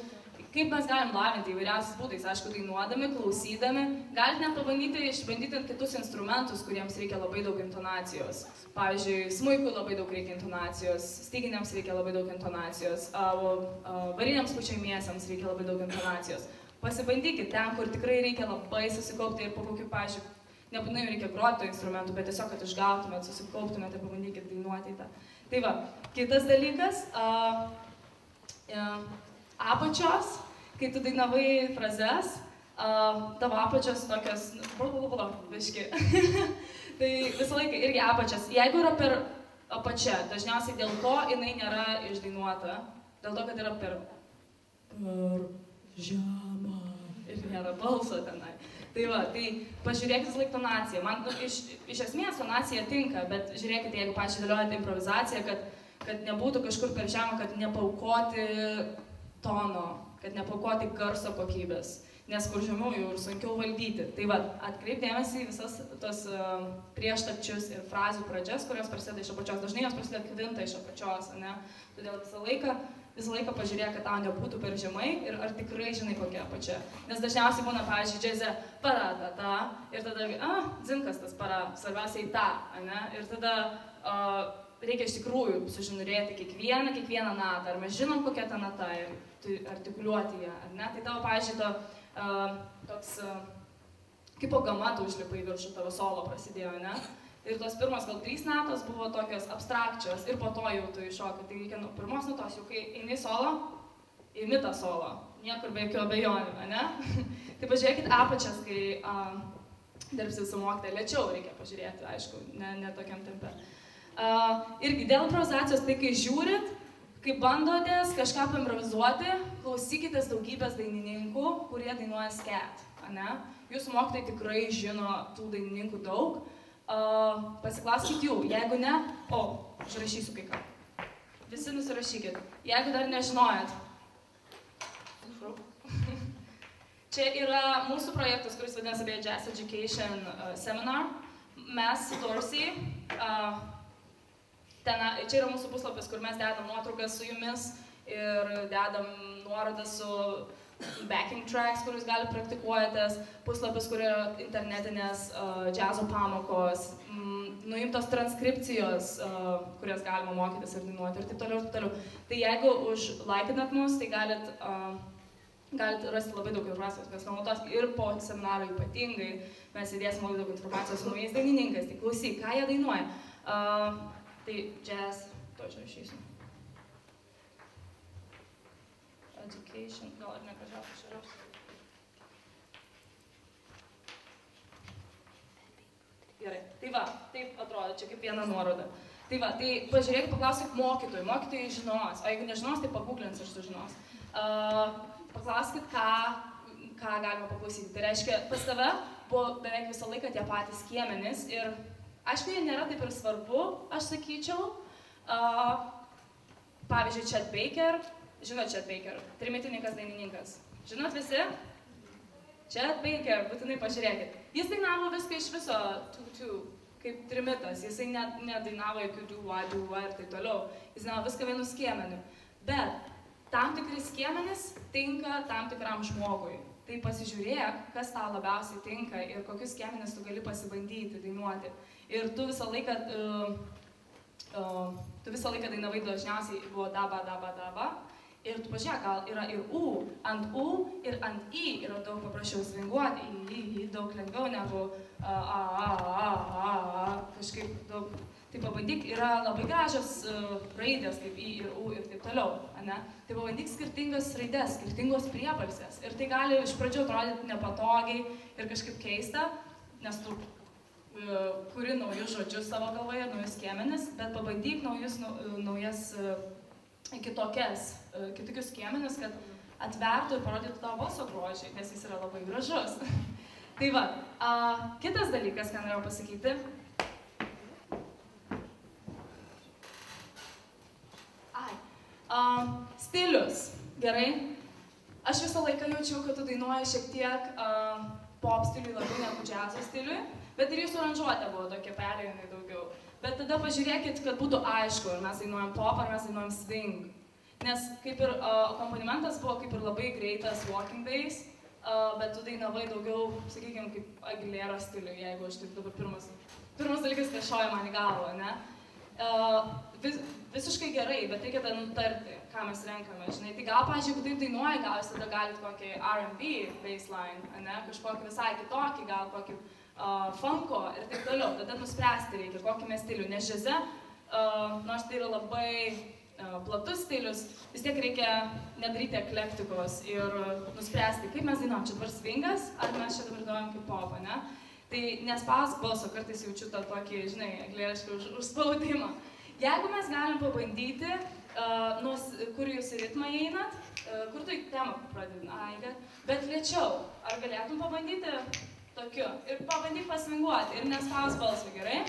kaip mes galim lavinti įvairiausiais būdais, aišku, dainuodami, klausydami, galite net pabandyti išbandyti kitus instrumentus, kuriems reikia labai daug intonacijos. Pavyzdžiui, smuikui labai daug reikia intonacijos, styginiams reikia labai daug intonacijos, variniams pučiamiesiams reikia labai daug intonacijos. Pasibandykit ten, kur tikrai reikia labai susikaupti ir po kokių, pavyzdžiui, nebūtinai reikia groti to instrumentų, bet tiesiog, kad išgautumėt, susikauptumėt ir pabandykit dainuoti į tą. Tai va, kitas dalykas, apačios, kai tu dainavai frazes, tavo apačios tokios, biški. Tai visą laiką irgi apačias. Jeigu yra per apačia, dažniausiai dėl ko jinai nėra išdainuota, dėl to, kad yra per žemą ir nėra balso tenai. Tai va, tai pažiūrėkit visą laiką tonaciją. Man iš esmės tonacija tinka, bet žiūrėkite, jeigu pačiai dėliojate improvizaciją, kad nebūtų kažkur per žemą, kad nepaukoti tono, kad nepaukoti garso kokybės. Nes kur žemiau jau ir sunkiau valdyti. Tai va, atkreipdėmėsi į visas tos prieštarčius ir frazių pradžias, kurios prasideda iš apačios. Dažnai jos prasideda kvinta iš apačios, ne? Todėl visą laiką pažiūrėk, kad tau nebūtų per žemai ir ar tikrai žinai kokia apačia. Nes dažniausiai būna, pavyzdžiui, džiaze para-ta-ta ir tada, dzinkas tas para, svarbiausia į tą, ne? Ir tada reikia iš tikrųjų sužinurėti kiekvieną natą, ar mes žinom kokia ta nata ir artikuliuoti ją, ar ne? Tai tavo, pavyzdžiui, toks, kaip po gama tu užlipai viršų, tavo solo prasidėjo, ne? Ir tos pirmos gal 3 natos buvo tokios abstrakčios ir po to jau tu iššokai. Tai reikia nuo pirmos natos, jau kai eini solo, imi tą solo, niekur be jokių abejonių, ne? Tai pažiūrėkit apačias, kai dirbsi su mokytoja, lėčiau reikia pažiūrėti, aišku, ne tokiam tempe. Irgi dėl improvizacijos, tai kai žiūrit, kai bandotės kažką paimprovizuoti, klausykitės daugybės dainininkų, kurie dainuoja scat, ne? Jūsų mokytojai tikrai žino tų dainininkų daug. Pasiklauskit jų, jeigu ne, užrašysiu kai ką. Visi nusirašykit. Jeigu dar nežinojat. Čia yra mūsų projektas, kuris vadinasi apie Jazz Education Seminar. Mes su Dorsey, čia yra mūsų puslapis, kur mes dedam nuotraukas su jumis ir dedam nuorodas su backing tracks, kur jūs gali praktikuojatės, puslapis, kur yra internetinės džiazo pamokos, nuimtos transkripcijos, kurias galima mokytis ir dainuoti ir taip toliau, ir taip toliau. Tai jeigu užlaikinat mus, tai galit rasti labai daug informacijos, mes nuolatos ir po seminaro ypatingai mes įdėsim labai daug informacijos su naujais dainininkais, tai klausyk, ką jie dainuoja. Tai jazz, to čia išeisiu. Education, gal ar negražiausiai išrašau. Gerai, tai va, taip atrodo, čia kaip viena nuoroda. Tai va, tai pažiūrėkit, paklausyk mokytojų, mokytojai žinos, o jeigu nežinos, tai pagooglins ir sužinos. Paklauskit, ką galima paklausyti. Tai reiškia, pas tave buvo beveik visą laiką tie patys skiemenys ir aišku, jie nėra taip ir svarbu, aš sakyčiau. Pavyzdžiui, Chet Baker. Žinot Chet Baker, trimitininkas dainininkas. Žinot visi? Chet Baker, būtinai pažiūrėkit. Jis dainavo viską iš viso, kaip trimitas. Jisai nedainavo jokių do-wa ir taip toliau. Jis dainavo viską vienu skiemeniu. Bet tam tikri skiemenis tinka tam tikram žmogui. Tai pasižiūrėk, kas tau labiausiai tinka ir kokius skiemenis tu gali pasibandyti dainuoti. Ir tu visą laiką dainavai dažniausiai buvo daba. Ir tu pažiūrėk, gal yra ir ant U ir ant I yra daug paprasčiau svinguoti, I daug lengviau negu kažkaip daug. Tai pabandyk, yra labai gražios raidės kaip I ir U ir taip toliau, ne? Tai pabandyk skirtingas raidės, skirtingos priebalsės. Ir tai gali iš pradžių atrodyti nepatogiai ir kažkaip keista, nes tu kuri naujus žodžius savo galvoje, naujus skiemenis, bet pabandyk naujas kitokius skiemenis, kad atvertų ir parodytų tavo balso grožį, nes jis yra labai gražus. Tai va, kitas dalykas, ką norėjau pasakyti. Stilius, gerai. Aš visą laiką jaučiau, kad tu dainuoji šiek tiek pop stiliui labiau negu džiazo stiliui, bet ir jūsų aranžuotė buvo tokia perėjimai daugiau. Bet tada pažiūrėkit, kad būtų aišku, ar mes dainuojam pop, ar mes dainuojam swing. Nes kaip ir akompanimentas buvo kaip ir labai greitas walking bass, bet tu dainavai daugiau, sakykime, kaip Aguilera stiliui, jeigu aš taip dabar pirmas dalykas, kas šoja man į galvą, ne? Visiškai gerai, bet reikia tada nutarti, ką mes renkame, žinai. Tai gal, pavyzdžiui, jeigu taip dainuoji, gal jūs tada galit kokį R&B bassline, ne? Kažkokį visai kitokį, gal kokį funko ir taip toliau. Tada nuspręsti reikia, kokį mes stilių. Nes džiaze, nors tai yra labai platus stilius, vis tiek reikia nedaryti eklektikos ir nuspręsti, kaip mes dainuojam, čia dabar swingas, ar mes čia dabar dainuojam kaip popą, ne? Tai nespausk balso, kartais jaučiu tą tokį, žinai, eglėrišką užspaudimą. Jeigu mes galim pabandyti, kur jūs į ritmą einat, kur tu į temą pradedi, bet lėčiau, ar galėtum pabandyti tokiu ir pabandyk pasvinguoti ir nespausk balso, gerai?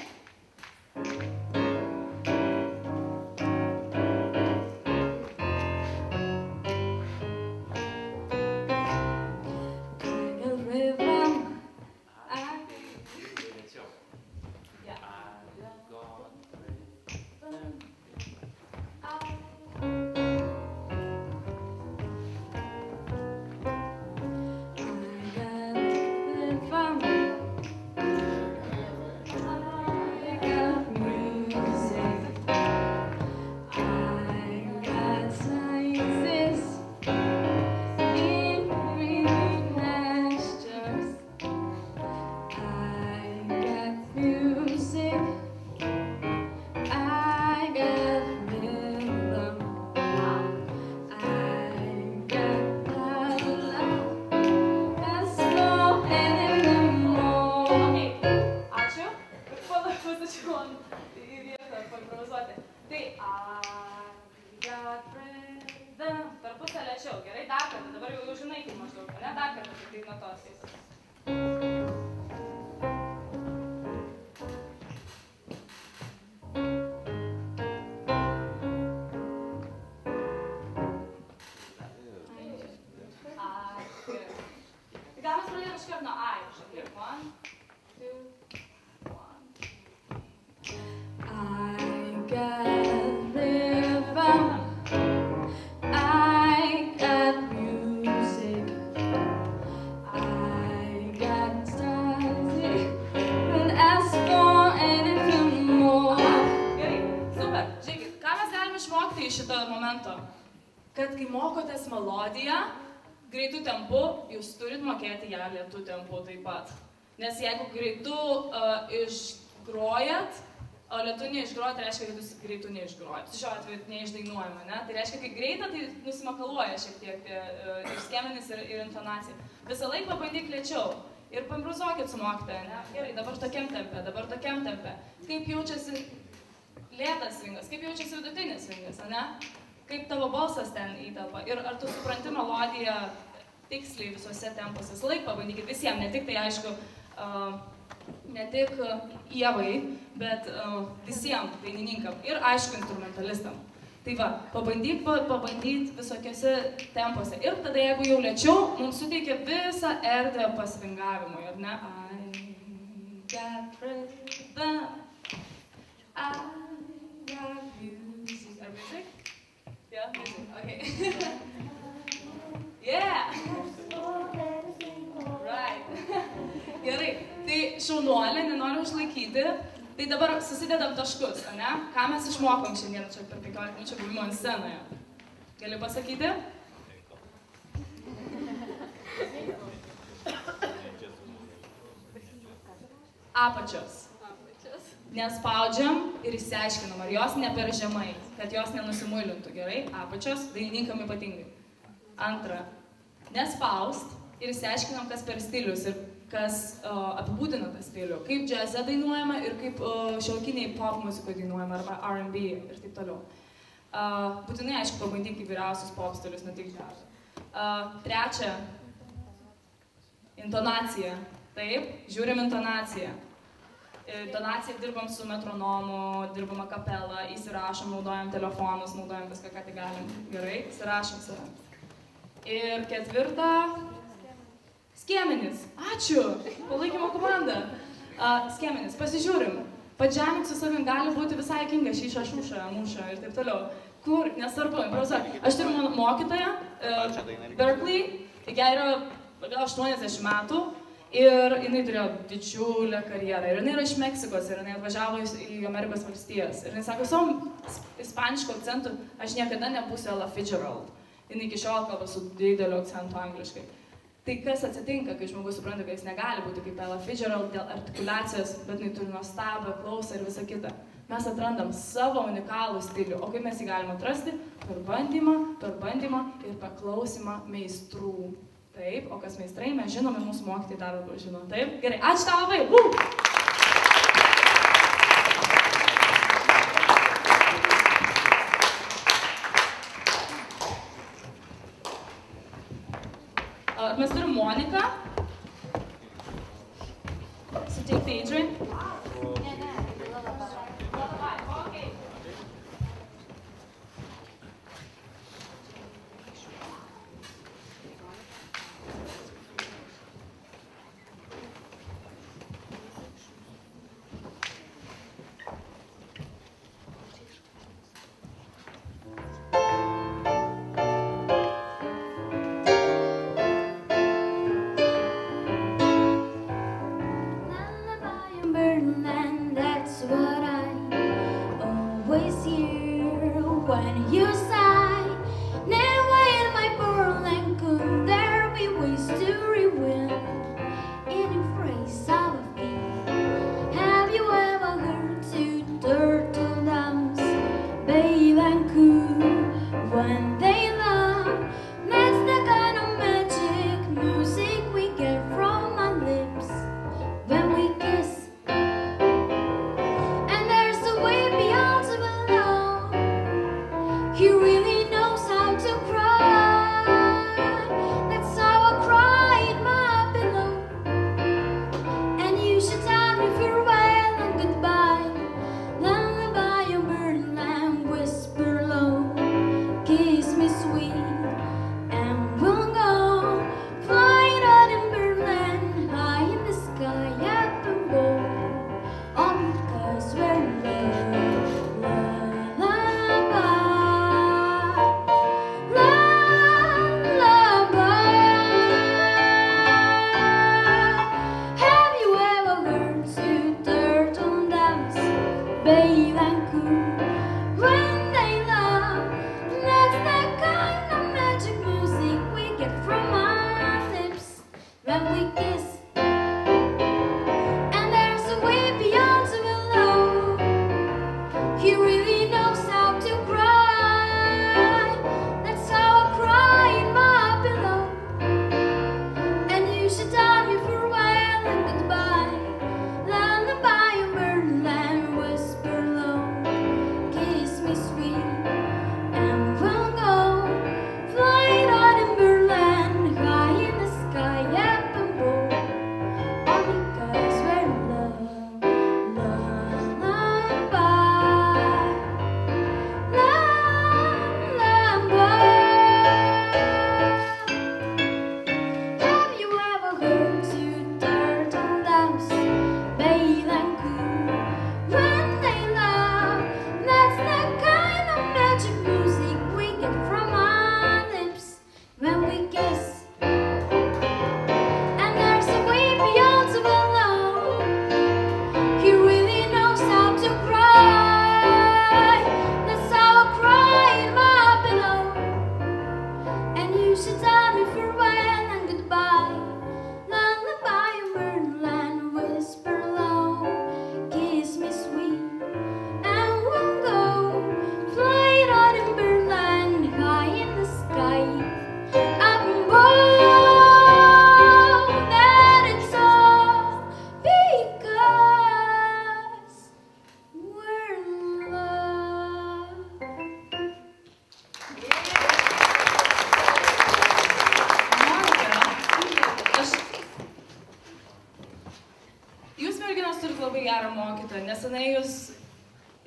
Kad kai mokotės melodiją, greitų tempu, jūs turit mokėti ją lėtų tempu taip pat. Nes jeigu greitų išgrojat, o lėtų neišgrojat, tai reiškia, kad jūs greitų neišgrojat. Šiuo atveju neišdainuojama, ne? Tai reiškia, kai greita, tai nusimakaluoja šiek tiek ir skiemenis, ir intonacija. Visą laiką pabandyk lėčiau ir pambruzokit su mokytoja, ne? Gerai, dabar tokiam tempe. Kaip jaučiasi lėtas svingas, kaip jaučiasi vidutinis svingas, ne? Kaip tavo balsas ten įtelpa ir ar tu supranti melodiją tiksliai visose tempuose. Visą laiką pabandykit visiems, ne tik tai aišku, ne tik Ievai, bet visiems dainininkam ir aišku instrumentalistam. Tai va, pabandyt visokiose tempuose ir tada jeigu jau lėčiau, mums suteikia visą erdvę pasvingavimui, ar ne? I got rhythm, I got music. Ar music? Yeah, music, okay. Yeah! Right. Gerai, tai šaunuolė, nenoriu užlaikyti, tai dabar susidedam taškus, ne? Ką mes išmokom šiandien čia per 15 minučių buvimo ant scenoje? Gali pasakyti? Apačios. Nespaudžiam ir išsiaiškinam, ar jos ne per žemai, kad jos nenusimuilintų, gerai? Apačios, dainininkam ypatingai. Antra, nespaust ir išsiaiškinam, kas per stilius ir kas apibūdina tą stilių. Kaip džiaze dainuojama ir kaip šiuolaikiniai pop muzikoje dainuojama, arba R&B ir taip toliau. Būtinai, aišku, pabandyk įvairiausius pop stilius, ne tik džiazą. Trečia, intonacija. Taip, žiūrim intonaciją. Intonaciją dirbam su metronomu, dirbam a kapelą, įsirašom, naudojam telefonus, naudojam viską, ką tik galim. Gerai, įsirašom save. Ir ketvirta, skiemenis. Ačiū, palaikymo komanda. Skiemenis, pasižiūrim. Padžemint su savim gali būti visai kinga, šyša, šūša, mūša ir taip toliau. Kur, nesvarbu, improvizuok. Aš turiu mokytoją, Berkeley, jai yra gal 80 metų. Ir jinai turėjo didžiulę karjerą. Ir jinai yra iš Meksikos ir jinai atvažiavo į Amerikos valstijas. Ir jinai sako, savo ispaniškų akcentų, aš niekada nebūsiu Ella Fitzgerald. Jinai iki šiol kalba su dideliu akcentu angliškai. Tai kas atsitinka, kai žmogus supranta, kad jis negali būti kaip Ella Fitzgerald dėl artikulacijos, bet jinai turi nuostabią klausą ir visą kitą. Mes atrandam savo unikalų stilių, o kaip mes jį galime atrasti? Per bandymą ir paklausimą meistrų. Taip, o kas meistrai, mes žinome, mūsų mokytojai dar labiau žino. Taip, gerai, ačiū tau labai! Mes turim Moniką. Suteikti Adrian.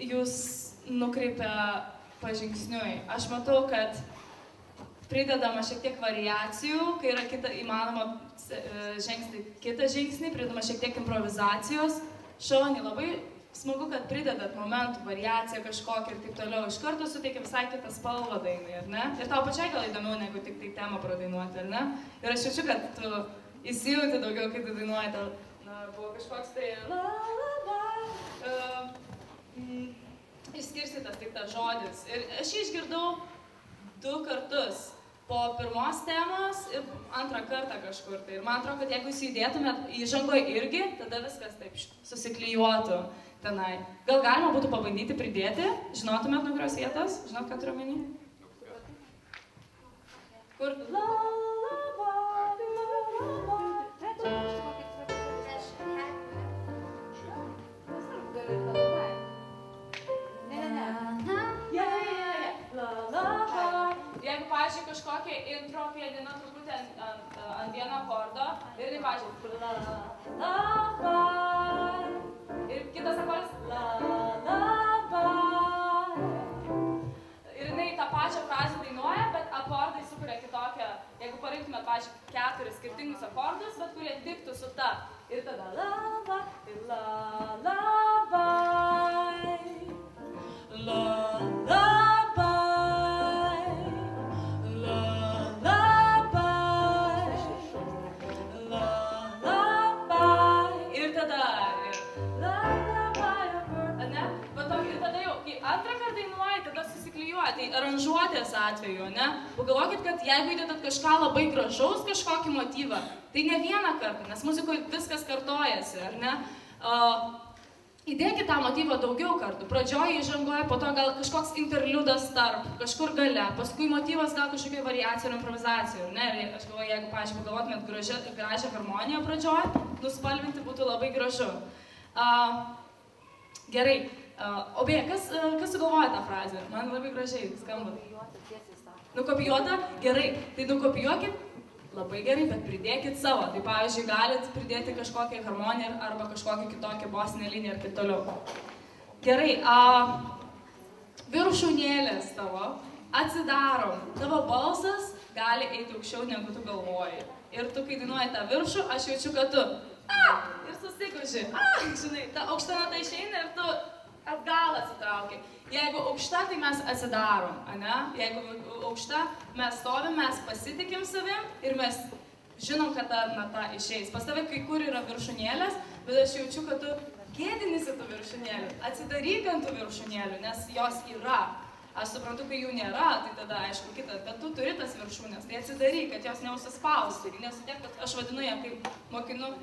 Jūs nukreipia pažingsniui. Aš matau, kad pridedama šiek tiek variacijų, kai yra įmanoma žengti kitą žingsnį, pridedama šiek tiek improvizacijos. Šauniai, labai smagu, kad pridedat momentų, variaciją kažkokią ir taip toliau. Iš karto suteikia visai kitą spalvą dainai, ar ne? Ir tau pačiai gal įdomiau, negu tik tai temą pradainuoti, ar ne? Ir aš jaučiu, kad tu įsijauti daugiau, kai tu dainuoji, tau buvo kažkoks tai išskirstytas tik tas žodis. Ir aš jį išgirdau 2 kartus. po pirmos temos ir antrą kartą kažkur. Tai ir man atrodo, kad jeigu jūs įdėtumėt įžangoje irgi, tada viskas taip susiklijuotų tenai. Gal galima būtų pabandyti pridėti? Žinotumėt, nuo kurios vietos? Žinot, ką turiu omeny? Kur? Jeigu, pavyzdžiui, kažkokia intro pianina truputį ant vieno akordo ir, pavyzdžiui, ir kitas akordas ir jinai tą pačią frazę dainuoja, bet akordai sukuria kitokią, jeigu parinktumėt, pavyzdžiui, 4 skirtingus akordus, bet kurie tiktų su ta ir tada la ir la tai aranžuotės atveju, ne? Pagalvokit, kad jeigu įdėtat kažką labai gražaus, kažkokį motyvą, tai ne vieną kartą, nes muzikoje viskas kartojasi, ar ne? Įdėkit tą motyvą daugiau kartų. Pradžioje įžangoje, po to gal kažkoks interliudas tarp, kažkur gale, paskui motyvas gal kažkokia variacija ir improvizacija, ne? Ir aš galvoju, jeigu, pavyzdžiui, pagalvotumėt gražią harmoniją pradžioje, nuspalvinti būtų labai gražu. Gerai. O beje, kas sugalvoja tą frazę? Man labai gražiai skamba. Nukopijuota? Gerai. Tai nukopijuokit labai gerai, bet pridėkit savo. Tai pavyzdžiui, galit pridėti kažkokią harmoniją arba kažkokią kitokią bosinę liniją ir taip toliau. Gerai. Viršūnėlės tavo atsidarom. Tavo balsas gali eiti aukščiau, negu tu galvoji. Ir tu, kai dainuoji tą viršų, aš jaučiu, kad tu ir susikuži. Žinai, ta aukšta nata išeina ir tu atgal atsitraukia. Jeigu aukšta, tai mes atsidarom, ane? Jeigu aukšta, mes stovim, mes pasitikim savim ir mes žinom, kad ta nata išeis. Pas tave kai kur yra viršūnėlės, bet aš jaučiu, kad tu gėdinisi tų viršūnėlių. Atsidaryk ant tų viršūnėlių, nes jos yra. Aš suprantu, kai jų nėra, tai tada aišku kitas, bet tu turi tas viršūnės, tai atsidaryk, kad jos neužsispausti. Nesudėk, kad aš vadinu ją, kaip mokinu,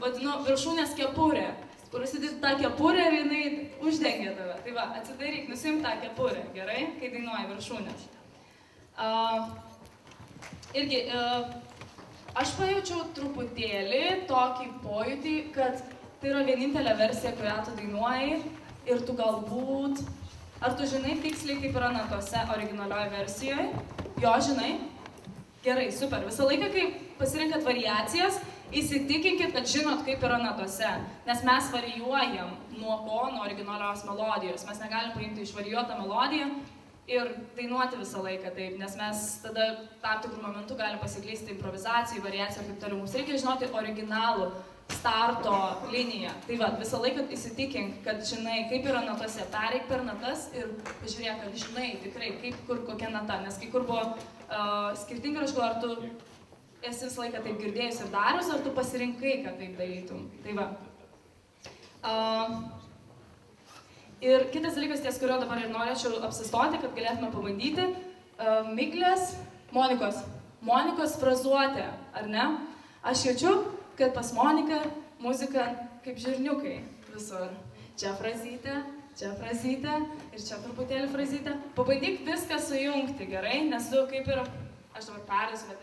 vadinu viršūnės kepurė. Prasidėti tą kepurę ir jinai uždengia tave. Tai va, atsidaryk, nusimk tą kepurę, gerai, kai dainuoji viršūnės. Irgi, aš pajaučiau truputėlį tokį pojūtį, kad tai yra vienintelė versija, kurią tu dainuoji ir tu galbūt... Ar tu žinai tiksliai, kaip yra natose originalioje versijoje? Jo, žinai? Gerai, super. Visą laiką, kai pasirinkat variacijas, įsitikinkit, kad žinot, kaip yra natose. Nes mes varijuojam nuo originalios melodijos. Mes negalim paimti išvarijuotą melodiją ir dainuoti visą laiką taip, nes mes tada tam tikrų momentų galim pasiklysti improvizacijai, variacijai ir taip toliau. Mums reikia žinoti originalų starto liniją. Tai va, visą laiką įsitikink, kad žinai, kaip yra natose. Pereik per natas ir pažiūrėk, kad žinai tikrai, kaip, kur, kokia nata. Nes kai kur buvo skirtingai, aš galvoju, ar tu esi visą laiką taip girdėjus ir darius, ar tu pasirinkai, kad taip darytum. Tai va. Ir kitas dalykas, ties kurio dabar ir norėčiau apsistoti, kad galėtume pabandyti. Miglės, Monikos frazuotė, ar ne? Aš jaučiu, kad pas Moniką muzika kaip žirniukai visur. Čia frazytė ir čia truputėlį frazytė. Pabandyk viską sujungti, gerai? Nes tu kaip ir, aš dabar perėsiu, bet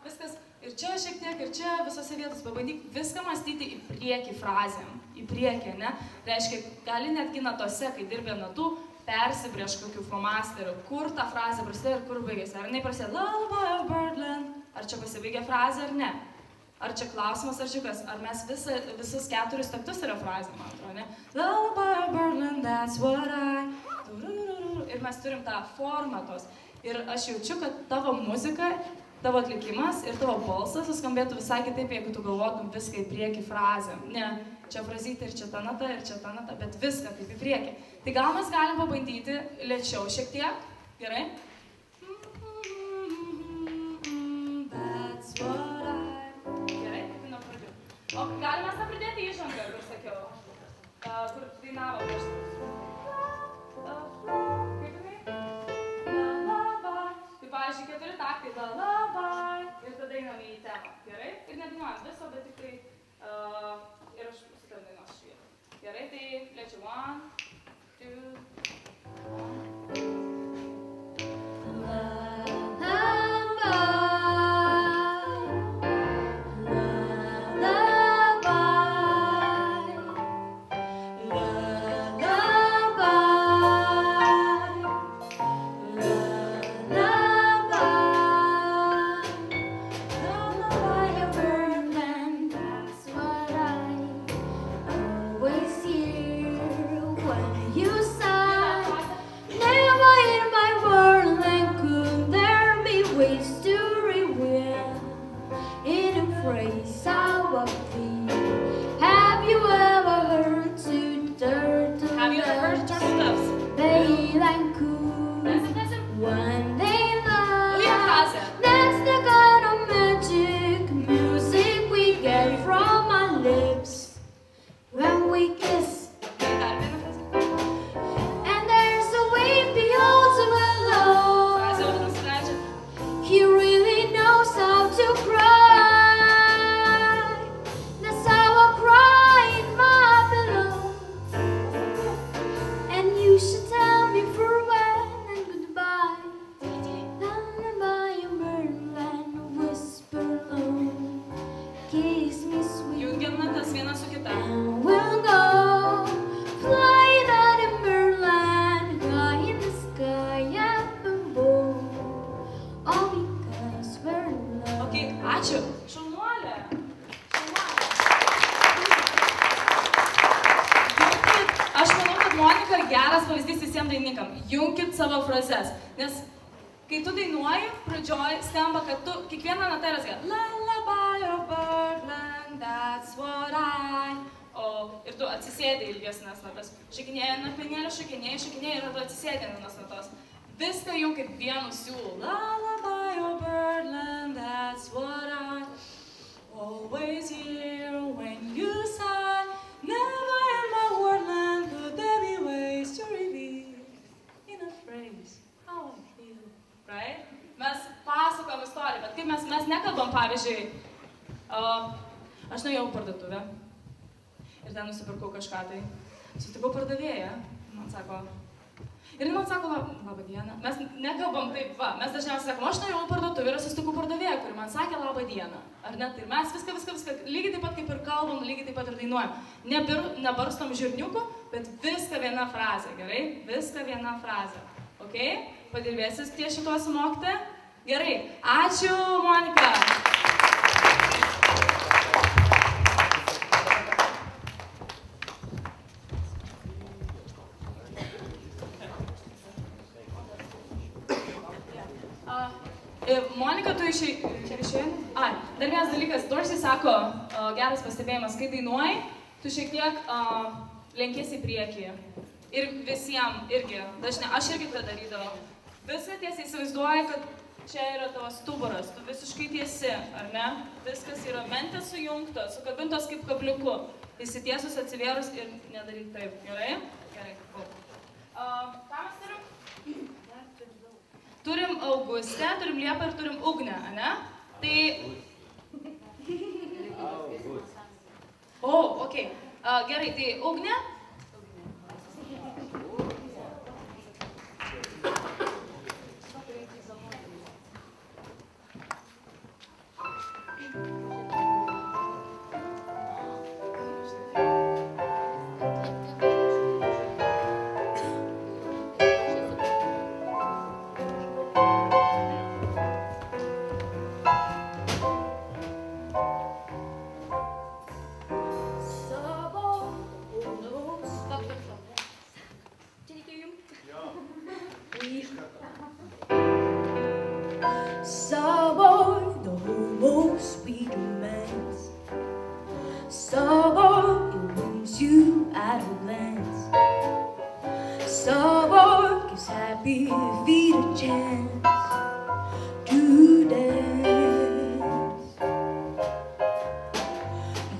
viskas ir čia šiek tiek, ir čia visose vietos. Pabandyk viską mąstyti į priekį frazėm. Į priekį, ne? Reiškia, gali netgi natose, kai dirbė natų, persibrėž kokių flomasterių, kur ta frazė prasidėjo ir kur baigėsi. Ar jinai prasidėjo Lullaby of Birdland? Ar čia pasibaigia frazė ar ne? Ar čia klausimas ar šikas? Ar mes visus 4 taktus yra frazė, man atrodo, ne? Lullaby of Birdland, that's what I... Ir mes turim tą formą tos. Ir aš jaučiu, kad tavo muzika, tavo atlikimas ir tavo balsas suskambėtų visai kitaip, jeigu tu galvotum viską į priekį frazėm. Ne, čia frazytė ir čia ta nata, bet viską taip į priekį. Tai gal mes galim pabandyti lėčiau šiek tiek, gerai? Gerai, tai nuo pradžių. O galim mes pridėti įžangą, kur sakiau, kur dainavo prieš tai. Kaip jinai? 4 taktai, labai, ir tada einame į temą, gerai? Ir nedainuojam viso, bet tik tai, ir aš susitariu dainos švietą. Gerai, tai lėčiau, 1, 2, 1. Junkit savo frazes, nes kai tu dainuoji, pradžioj skamba, kad tu kiekvieną natą yra sakai lullaby of birdland, that's what I... Ir tu atsisėdai ilgesnės natas. Šakinėji nakmenėlį, šakinėji ir tu atsisėdai vienas natos. Viską jung kaip vienu siūlu. Lullaby of birdland, that's what I... Always here when you sigh, never in my wordland could there be ways to reveal how I feel, right? Mes pasakojam istoriją, bet kaip mes nekalbam, pavyzdžiui, aš nuėjau į parduotuvę ir ten nusipirkau kažką tai, sutikau pardavėją, man sako, ir man sako, labą dieną, mes nekalbam taip, va, mes dažniausiai sakom, aš nuėjau į parduotuvę ir sutikau pardavėją, kuri man sakė labą dieną, ar ne, tai mes viską, lygiai taip pat kaip ir kalbam, lygiai taip pat ir dainuojam, nebarstom žirniukų, bet viską viena frazė, gerai, viską viena frazė. Ok? Padirbėsis ties šituo sumokti? Gerai. Ačiū, Monika. Monika, tu išėjai? Ai, dar vienas dalykas. Dorsey sako, geras pastebėjimas, kai dainuoji, tu šiek tiek lenkiesi į priekį. Ir visiems irgi, aš irgi tą darydavau. Viską tiesiai įsivaizduoji, kad čia yra tavo stuburas, tu visiškai tiesi, ar ne? Viskas yra mentės sujungtos, sukabintos kaip kabliuku. Įsitiesus, atsivėrus ir nedaryk taip, gerai? Gerai, ką mes turim? Turim Augustę, turim Liepą ir turim Ugnę, ane? Tai... Okei. Gerai, tai Ugnė?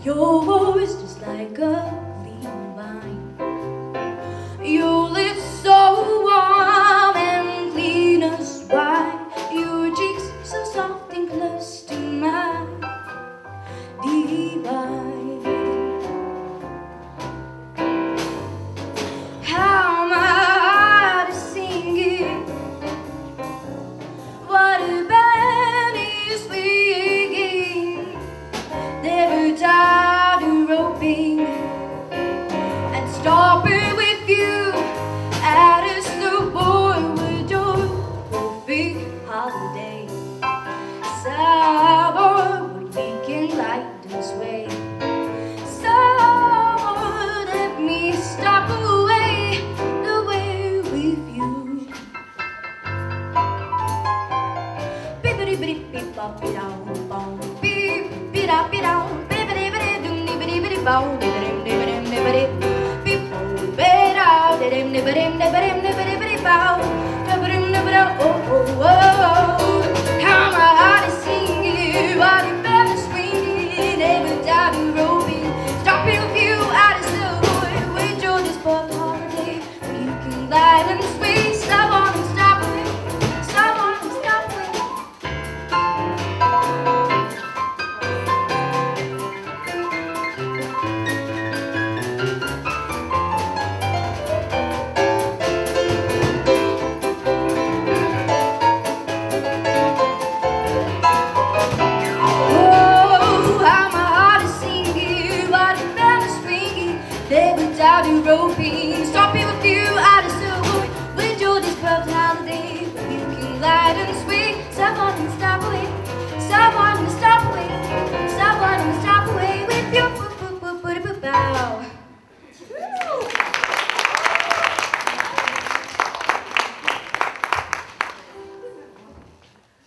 Your voice just like a green vine. Your lips so warm and clean as wine. You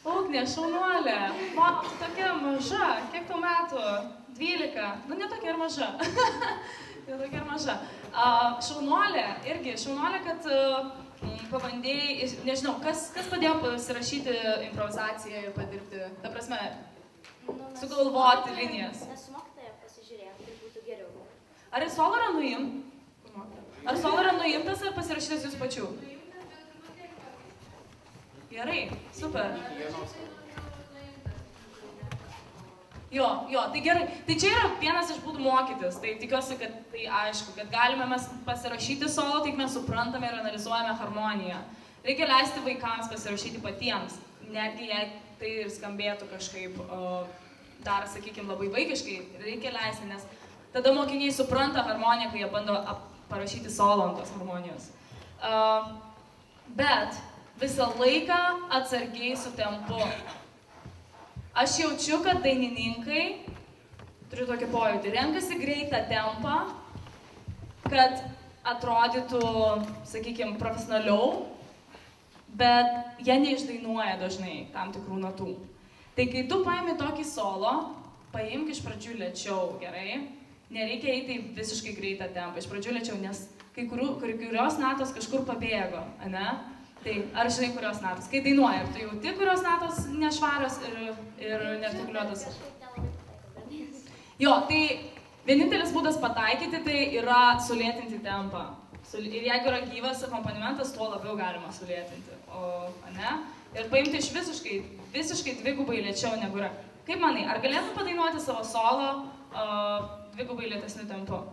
Ugnė, šaunuolė, mama, tu tokia maža, kiek tau metų? 12, nu ne tokia ir maža. Ne tokia ir maža. Šaunuolė, irgi, šaunuolė, kad pabandėjai, nežinau, kas padėjo pasirašyti improvizaciją ir padirbti, ta prasme, sugalvoti linijas. Nes mokytoja pasižiūrėjo, tai būtų geriau. Ar solo yra Ar solo yra nuimtas ar pasirašytas jūs pačių? Gerai, super. Jo, tai gerai. Tai čia yra vienas iš būdų mokytis. Tai tikiuosi, kad tai aišku, kad galime mes pasirašyti solo, tik mes suprantame ir analizuojame harmoniją. Reikia leisti vaikams pasirašyti patiems. Netgi jei tai ir skambėtų kažkaip dar, sakykime, labai vaikiškai, reikia leisti, nes tada mokiniai supranta harmoniją, kai jie bando parašyti solo ant tos harmonijos. Bet visą laiką atsargiai su tempu. Aš jaučiu, kad dainininkai, turiu tokį pojūtį, renkasi greitą tempą, kad atrodytų, sakykime, profesionaliau, bet jie neišdainuoja dažnai tam tikrų natų. Tai kai tu paimi tokį solo, paimk iš pradžių lėčiau, gerai? Nereikia eiti visiškai greitą tempą, iš pradžių lėčiau, nes kai kurios natos kažkur pabėgo, ane? Tai ar žinai, kurios natos? Kai dainuoji, ar tu jauti, kurios natos nešvarios ir neartikuliuotos? Jo, tai vienintelis būdas pataikyti, tai yra sulėtinti tempą. Ir jeigu yra gyvas akompanimentas, tuo labiau galima sulėtinti, ne? Ir paimti iš visiškai dvigubai lėčiau negu yra. Kaip manai, ar galėtum padainuoti savo solo dvigubai lėtesniu tempu?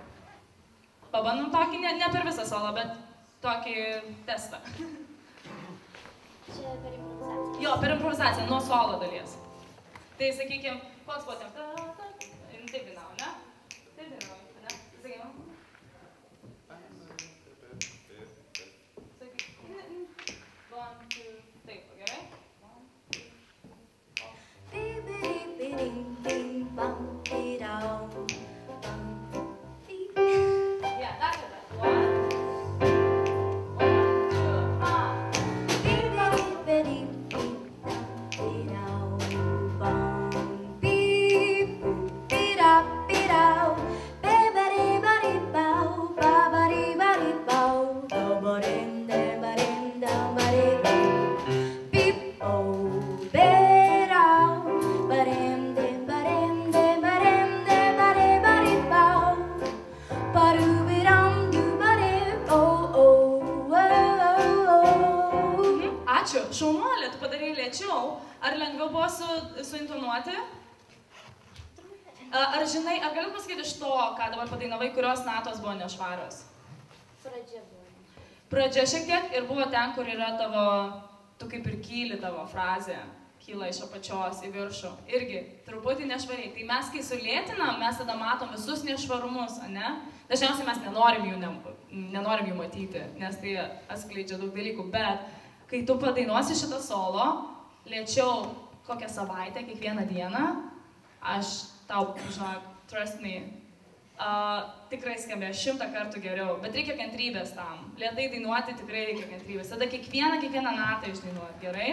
Pabandom tokį, ne per visą solo, bet tokį testą. Čia per improvizaciją. Jo, per improvizaciją, nuo solo dalies. Tai, sakykime, koks buvo tempas? Taip dainau, ne? Taip dainau, ne? Sakykime. One, two, taip, gerai? Yeah, dar kartą. One. Šaunuolė, tu padarei lėčiau. Ar lengviau buvo suintonuoti? Ar žinai, ar gali pasakyti iš to, ką dabar padainavai, kurios natos buvo nešvarios? Pradžia buvo. Pradžia šiek tiek ir buvo ten, kur yra tavo, tu kaip ir kyli tavo frazė, kyla iš apačios į viršų. Irgi truputį nešvariai. Tai mes, kai sulėtinam, mes tada matom visus nešvarumus, ne? Dažniausiai mes nenorim jų matyti, nes tai atskleidžia daug dalykų, bet kai tu padainuosi šitą solo, lėčiau kokią savaitę, kiekvieną dieną, aš tau, žinok, trust me, tikrai skambės 100 kartų geriau, bet reikia kantrybės tam. Lėtai dainuoti tikrai reikia kantrybės. Tada kiekvieną natą išdainuoti, gerai?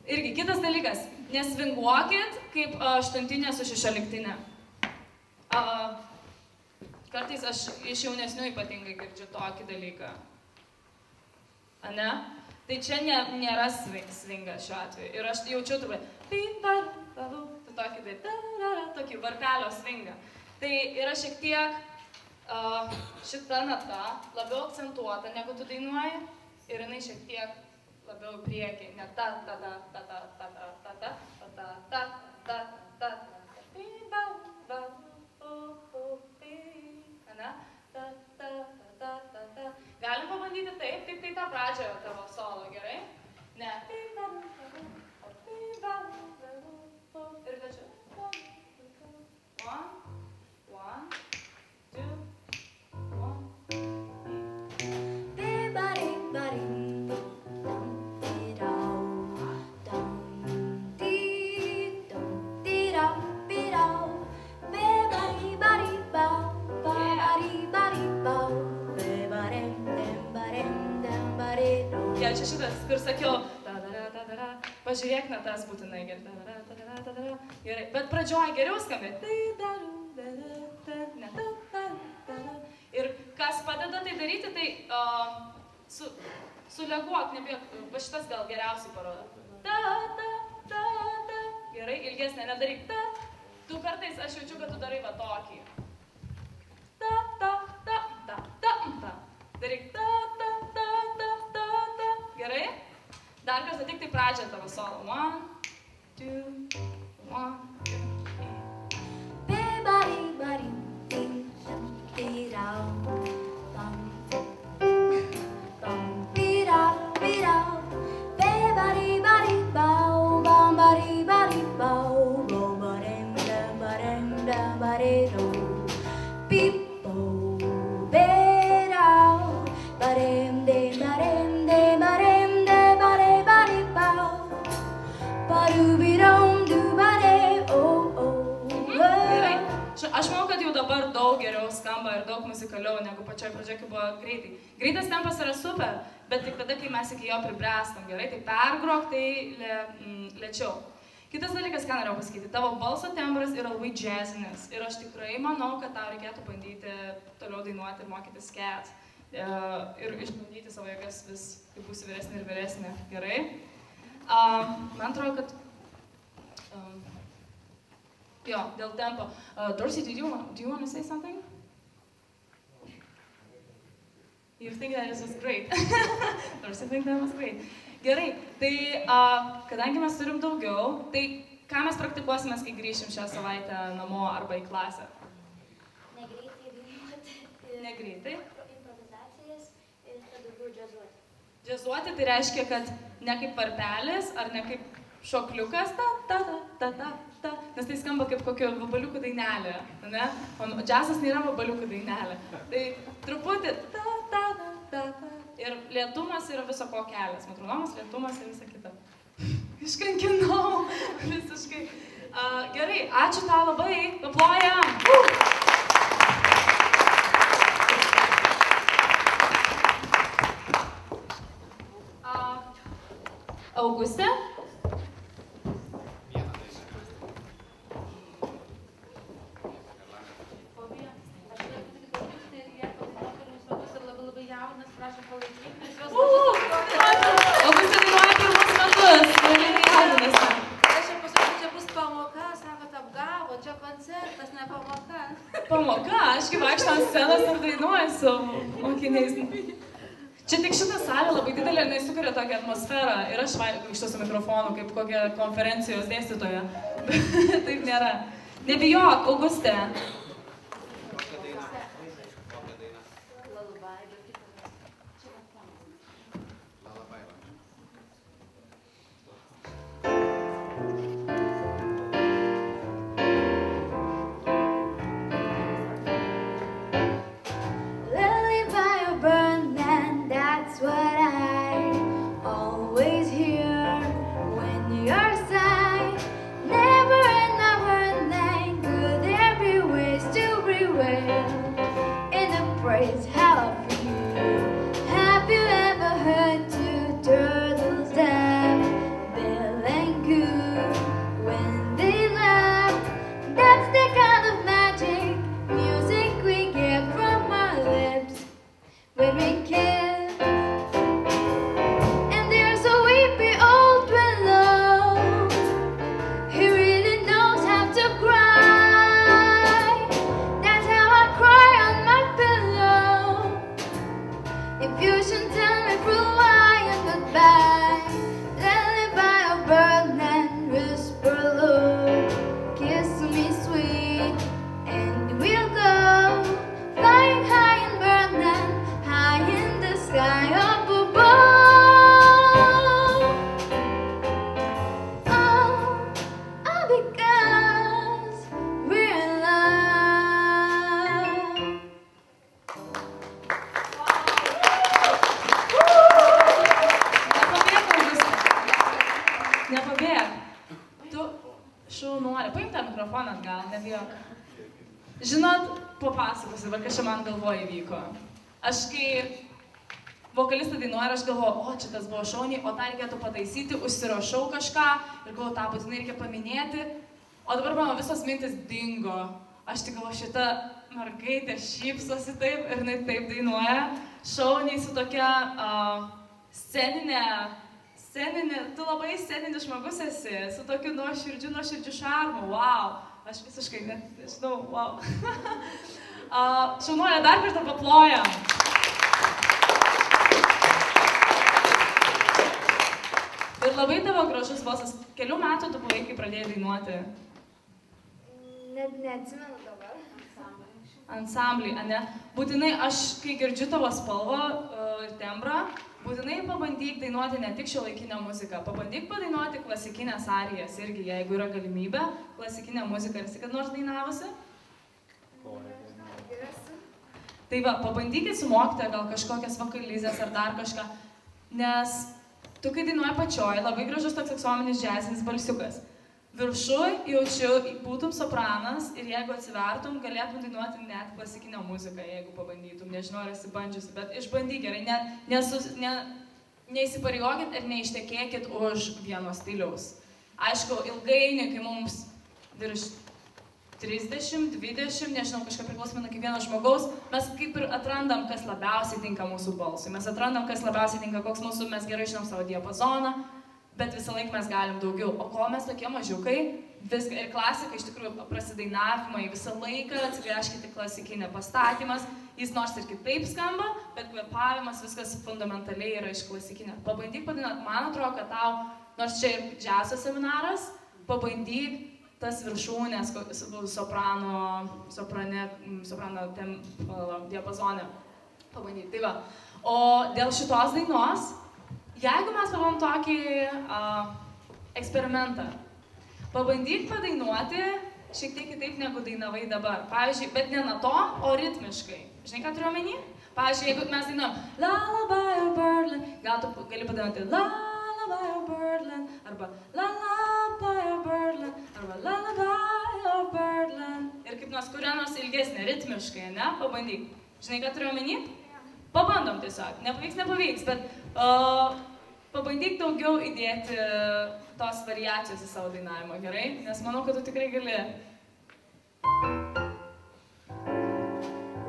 Irgi kitas dalykas, nesvinguokit kaip 8 su 16. Kartais aš iš jaunesnių ypatingai girdžiu tokį dalyką. Ane? Tai čia nėra svingas šiuo atveju. Ir aš jaučiu turbūt tokį varpelio svingą. Tai yra šiek tiek šita nata labiau akcentuota, negu tu dainuoji. Ir jinai šiek tiek labiau priekį. Ne ta, ta, ta, ta, ta, ta, ta, ta, ta, ta, ta, ta, ta, ta. Ane? Ta, ta, ta, ta, ta, ta. Galim pabandyti taip, tik tai tą pradžią tavo solo, gerai? Ne. Ir kad čia. 1, 2, 1. Čia šitas, kur sakiau, pažiūrėk natas būtinai gerai. Gerai, bet pradžioj geriau skambė. Ir kas padeda tai daryti, tai suleguok, nebijok, va šitas gal geriausiai parodo. Gerai, ilgesnė, nedaryk. Tu kartais, aš jaučiu, kad tu darai va tokį. Daryk. Gerai? Dar kartą tik tai pradžią tavo solo. 1, 2, 1, Aš manau, kad jau dabar daug geriau skamba ir daug muzikaliau negu pačioj pradžioje, kai buvo greitai. Greitas tempas yra super, bet tik tada, kai mes iki jo pribręstam, gerai, tai pergrok, tai lėčiau. Kitas dalykas, ką norėjau pasakyti, tavo balso tembras yra labai jazzinis ir aš tikrai manau, kad tau reikėtų bandyti toliau dainuoti ir mokytis scat ir išbandyti savo jėgas vis, kai būsi vyresnė ir vyresnė, gerai? Man atrodo, kad jo, dėl tempo. Dorsey, do you want to say something? You think that this was great? Dorsey think that was great. Gerai, tai kadangi mes turim daugiau, tai ką mes praktikuosime, kai grįšim šią savaitę namo arba į klasę? Negreitai dainuoti. Negreitai? Improvizacijas ir tada daugiau džiazuoti. Džiazuoti tai reiškia, kad ne kaip varpelis ar ne kaip šokliukas, nes tai skamba kaip kokio vabaliukų dainelė, ne? O džiazas nėra vabaliukų dainelė. Tai truputį ir lėtumas yra viso ko kelias. Metronomas, lėtumas ir visa kita. Iškankinau visiškai. Gerai, ačiū tau labai, paplojam! Augustė? Augustė dainuoja pirmus metus, labai jaudinasi. Aš jau pasakiau, čia bus pamoka, sakot, apgavo, čia koncertas, ne pamoka. Pamoka, ašgi vaikštau ant scenos ir dainuoju su mokiniais. Čia tik šita salė labai didelė, jinai sukuria tokią atmosferą ir aš vaikštau su mikrofonu kaip kokia konferencijos dėstytoja. Taip nėra. Nebijok, Augustė. That's what I always hear when you're sad. Never and never and then could there be ways should tell me through why and goodbye. Lullaby of birdland, whisper low, kiss me sweet, and we'll go flying high in birdland, high in the sky up above. Oh, because we're in love. Nepabėg. Tu šaunuolė. Paimk tą mikrofoną atgal, nebijok. Žinot, papasakosiu, va, kas čia man galvoje įvyko. Aš kai vokalistą dainuoju, aš galvoju, o čia tas buvo šauniai, o tą reikėtų pataisyti, užsirašau kažką ir galvoju, tą būtinai reikia paminėti. O dabar mano visos mintis dingo. Aš tik galvoju, šita mergaitė šypsosi taip ir jinai taip dainuoja. Šauniai su tokia sceninė, tu labai sceninis žmogus esi, su tokiu nuoširdžiu šarmu, wow. Aš visiškai net, žinau, wow. Šaunuolė, dar kartą paplojam. Ir labai tavo gražus balsas. Kelių metų tu buvai, kai pradėjai dainuoti? Net neatsimenu dabar. Ansamblį, ane? Būtinai aš, kai girdžiu tavo spalvą ir tembrą, būtinai pabandyk dainuoti ne tik šiuolaikinę muziką, pabandyk padainuoti klasikinės arijas irgi, jeigu yra galimybė, klasikinę muziką. Esi kad nors dainavusi? Tai va, pabandykit sumokti gal kažkokias vokalizės ar dar kažką, nes tu, kai dainuoji pačioj, labai gražus toks seksualinis džiazinis balsiukas. Viršuj jaučiu, būtum sopranas ir jeigu atsivertum, galėtum dainuoti net klasikinę muziką, jeigu pabandytum. Nežinau, ar esi bandžiusi, bet išbandyk gerai. Neįsipareigokit ir neištekėkit už vieno stiliaus. Aišku, ilgainiui, kai mums virš 30, 20, nežinau, kažką priklausomai nuo kiekvieno žmogaus, mes kaip ir atrandam, kas labiausiai tinka mūsų balsui. Mes atrandam, kas labiausiai tinka, koks mūsų, mes gerai žinom savo diapazoną, bet visą laiką mes galim daugiau. O ko mes tokie mažiukai, viską, ir klasika, iš tikrųjų, prasidainavimai, visą laiką atsigręžkite klasikinę pastatymas, jis nors ir kitaip skamba, bet kvėpavimas, viskas fundamentaliai yra iš klasikinė. Pabandyk padainuoti, man atrodo, kad tau, nors čia ir džiazo seminaras, pabandyk tas viršūnės soprano diapazone pabandyti. Tai va. O dėl šitos dainos, jeigu mes pavom tokį eksperimentą, pabandyk padainuoti šiek tiek kitaip negu dainavai dabar. Pavyzdžiui, bet ne nuo to, o ritmiškai. Žinai, ką turiu omeny? Pavyzdžiui, jeigu mes dainuojam Lullaby of Birdland, gal tu gali padainuoti Lullaby of Birdland, arba Lullaby of Birdland, arba Lullaby of Birdland. Ir kaip nors kuria nors ilgesnė, ritmiškai, ne? Pabandyk. Žinai, ką turiu omeny? Pabandom tiesiog. Nepavyks, bet pabandyk daugiau įdėti tos variacijos į savo dainavimą, gerai? Nes manau, kad tu tikrai gali.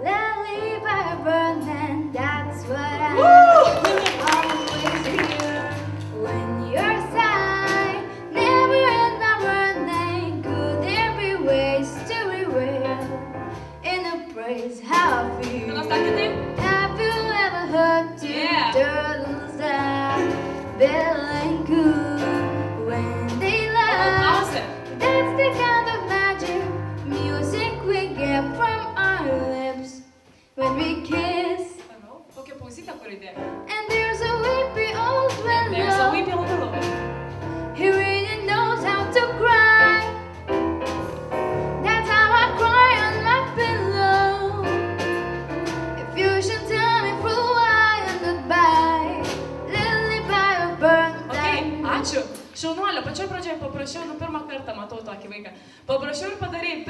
Lullaby of Birdland, that's what I always hear when you're sad. Never in my Birdland could there be ways to reveal in a praise how I feel. Have you ever heard two turtles that Bill and Coo when they laugh? That's the kind of magic music we get from our lips when we kiss. Kokia pausytė, kur įdėk? And there's a weepy old willow. There's a weepy old willow. He really knows how to cry. That's how I cry on my pillow. If you should tell me through why and goodbye, lullaby of Birdland. Okay, ačiū. Šaunuolė, pačioj pradžioje paprašiau, pirmą kartą matau tokį vaiką. Paprašiau ir padarėjai,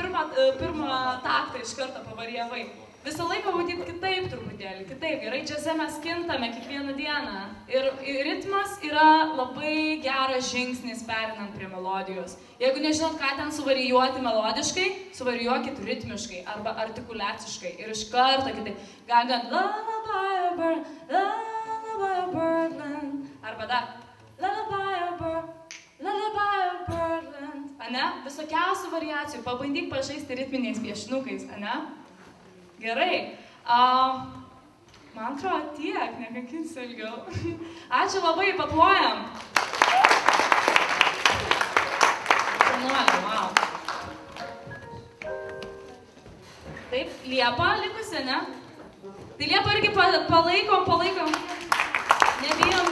pirmą taktą iš karto pavarijavai. Visą laiką būtent kitaip truputėlį, kitaip. Gerai, džiaze mes kintame kiekvieną dieną. Ir ritmas yra labai geras žingsnis perinant prie melodijos. Jeigu nežinot, ką ten suvarijuoti melodiškai, suvarijuokit ritmiškai arba artikuliaciškai. Ir iš karto kitaip. Galint Lullaby of Birdland. Arba dar Lullaby of Birdland. Ane? Visokiausių variacijų. Pabandyk pažaisti ritminiais piešinukais, ane? Gerai. Man atrodo tiek, nekankinsiu ilgiau. Ačiū labai, paplojam. Wow. Taip, Liepa likusi, ne? Tai Liepa irgi palaikom. Nebijom.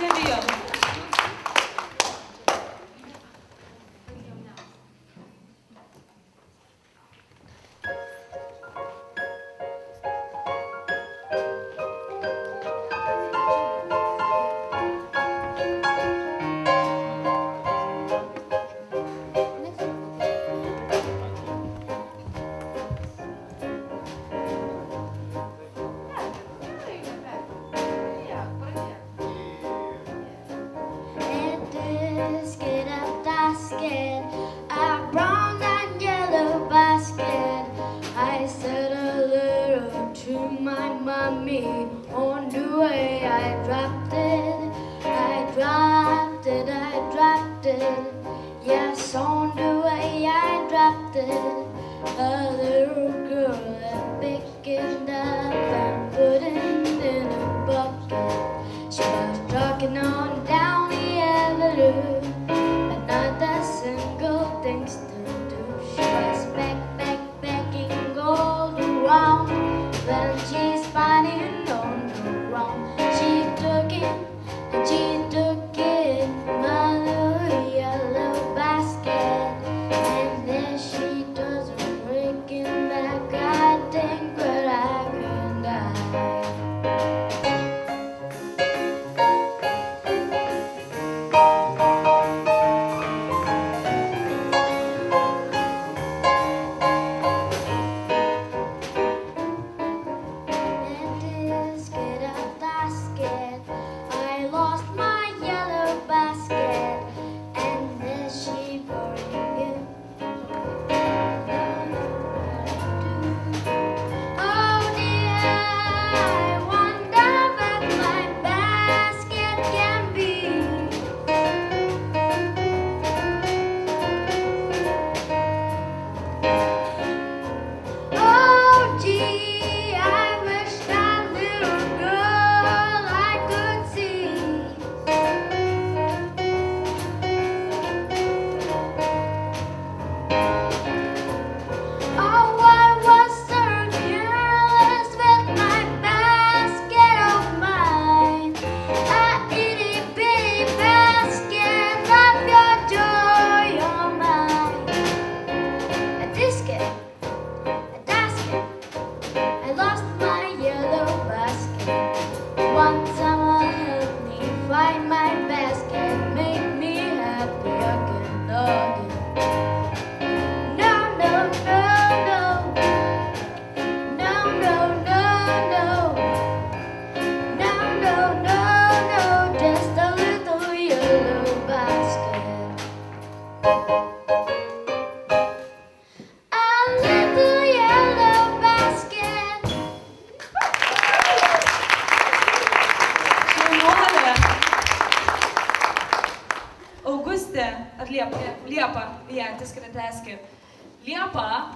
Liepa,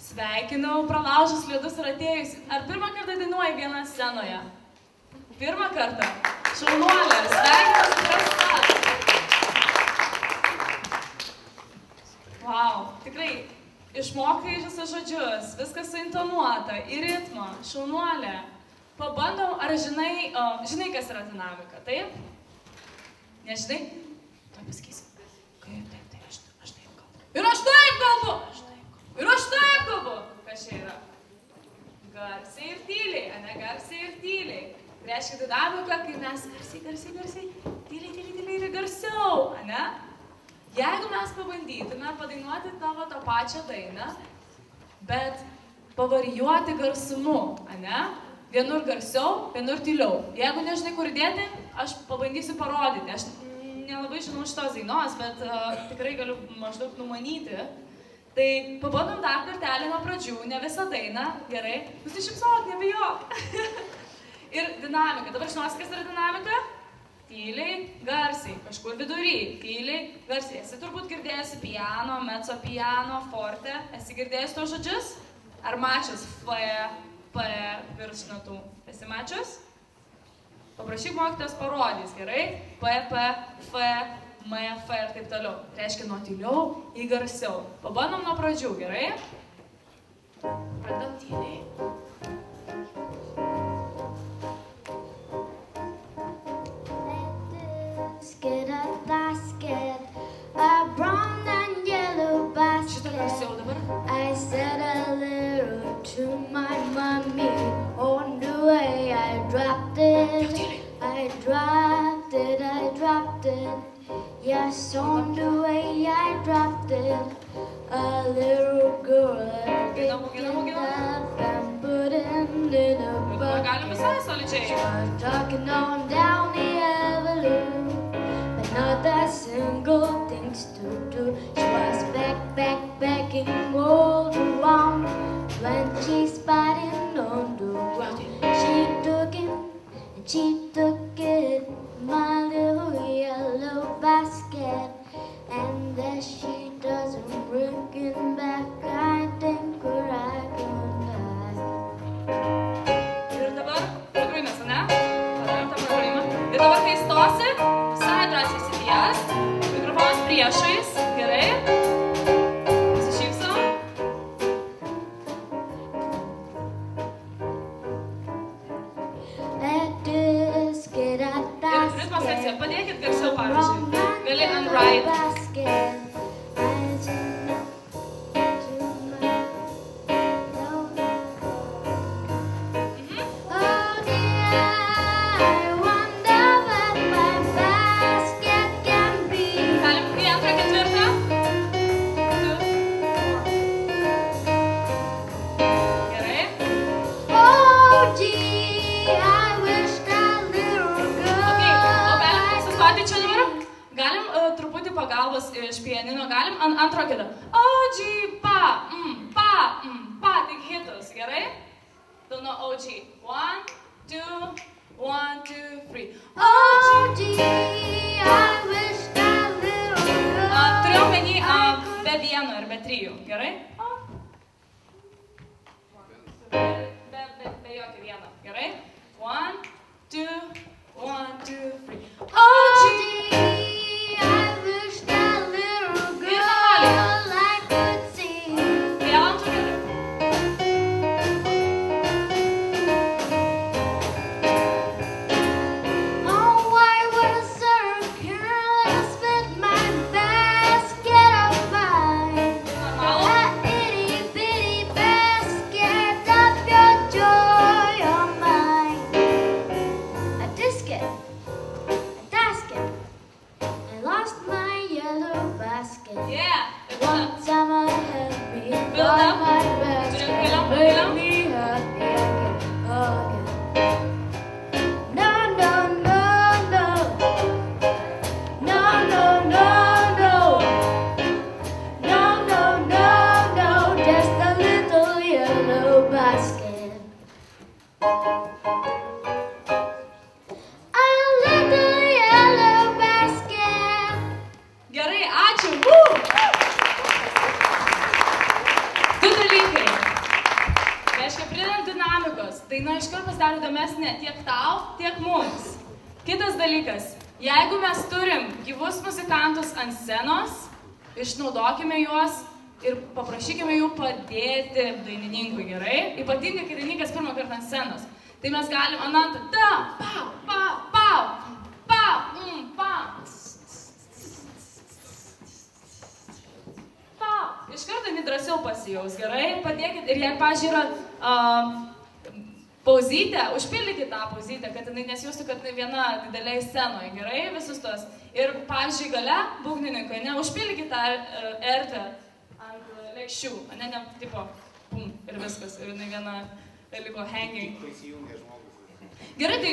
sveikinau, pralaužus ledus ir atėjus. Ar pirmą kartą dainuoji vieną scenoje? Pirmą kartą. Šaunuolė, sveikinau su prasta. Wow, tikrai, išmokai visus žodžius, viskas suintonuota, į ritmą, šaunuolė. Pabandom, ar žinai, kas yra dinamika, taip? Nežinai? Tuo pasakysiu. Kaip taip, tai aš taip kalbu. Ir aš taip kalbu! Ir aš taip kalbu! Kas čia yra? Garsiai ir tyliai, ane? Garsiai ir tyliai. Tai reiškia dinamika, kai mes garsiai, tyliai ir garsiau, ane? Jeigu mes pabandytume padainuoti tavo tą pačią dainą, bet pavarijuoti garsumu, ane? Vienur garsiau, vienur tyliau. Jeigu nežinai, kur dėti, aš pabandysiu parodyti. Aš nelabai žinau šitos dainos, bet tikrai galiu maždaug numanyti. Tai pabandom dar kartelį nuo pradžių, ne visą dainą, gerai? Nusišypsok, nebijok. Ir dinamika. Dabar žinosi, kas yra dinamika? Tyliai, garsiai, kažkur vidury, tyliai, garsiai. Esi turbūt girdėjusi piano, mezzo piano, forte. Esi girdėjusi tos žodžius? Ar mačius F, P virš natų? Esi mačius? paprašyk mokytojas parodys, gerai? P, P, F, M, F ir taip toliau. Reiškia nuo tyliau į garsiau. Pabandom nuo pradžių, gerai? Pradedam tyliai. Basket, a basket, a brown and yellow basket. Šitą garsiau dabar. I said a little to my mommy. On the way I dropped it. I dropped it, I dropped it. Yes, on the way I dropped it. A little girl picked it up and put it in a bucket. Galim visai solidžiai. Was talking on down the avenue, but not a single things to do. She was backing all around when she spotted on the ground. She took it, my little yellow basket, and there she doesn't looking back. I think we're gonna Ir dabar programimas, ne? Padarėm tą programimą. Ir dabar, kai stosi, visai drąsiai sėdės, mikrofonas priešais, gerai? Pasišypsom. Ir ritmo sekcija, padėkit garsiau, pavyzdžiui. Gali ant right. Pagalbos iš pianino galim ant antro kėdo. O, G, pa, pa, tik hitus, gerai? Tu nuo O, G. 1, 2, 1, 2, 3. O, G, I wish that little girl. Turiu omeny be vieno ir be trijų, gerai? Be jokio vieno, gerai? 1, 2, 1, 2, 3. O, G. Jeigu mes turim gyvus muzikantus ant scenos, išnaudokime juos ir paprašykime jų padėti dainininkui, gerai? Ypatingai, kai dainininkas pirmą kartą ant scenos. Tai mes galim anantą ta, pa, pa, pa, pa, pa. Pa. Iš karto drąsiau pasijaus, gerai? Padėkit ir jei, pažiūrė, pauzytę, užpildykit tą pauzytę, kad jinai nesijaustų, kad viena dideliai scenoje, gerai, visus tos. Ir, pavyzdžiui, gale, būgnininkai, ne, užpildykit tą ertę ant lėkščių, ne, tipo, pum, ir viskas, ir jinai viena liko hanging. Gerai, tai,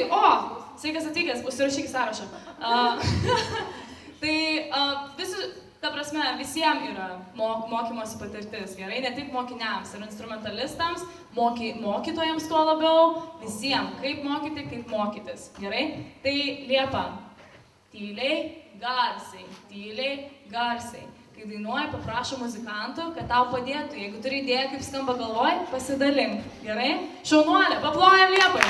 sveikas atvykęs, užsirašyk sąrašą. Tai, ta prasme, visiems yra mokymosi patirtis, gerai, ne tik mokiniams ir instrumentalistams, mokytojams tuo labiau, visiems, kaip mokyti, kaip mokytis, gerai? Tai Liepa, tyliai, garsiai. Kai dainuoji, paprašo muzikantų, kad tau padėtų, jeigu turi idėją, kaip skamba galvoj, pasidalink, gerai? Šaunuolė, paplojam Liepai!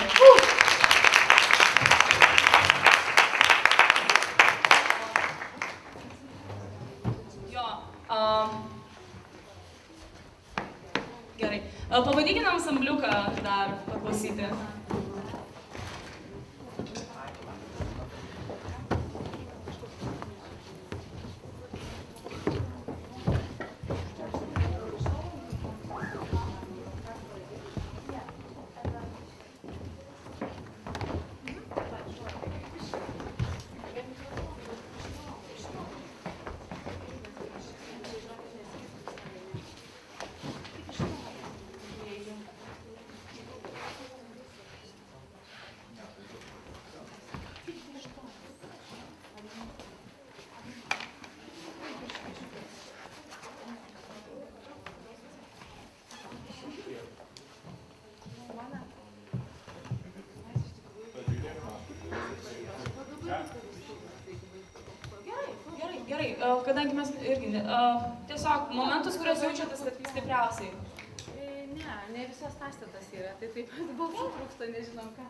Pabandykime ansambliuką dar paklausyti. Gerai, kadangi mes irgi, tiesiog momentus, kuriuos jaučiatės, kad stipriausiai. Ne visas pastatas yra, tai taip pat balsų trūksta, nežinom ką.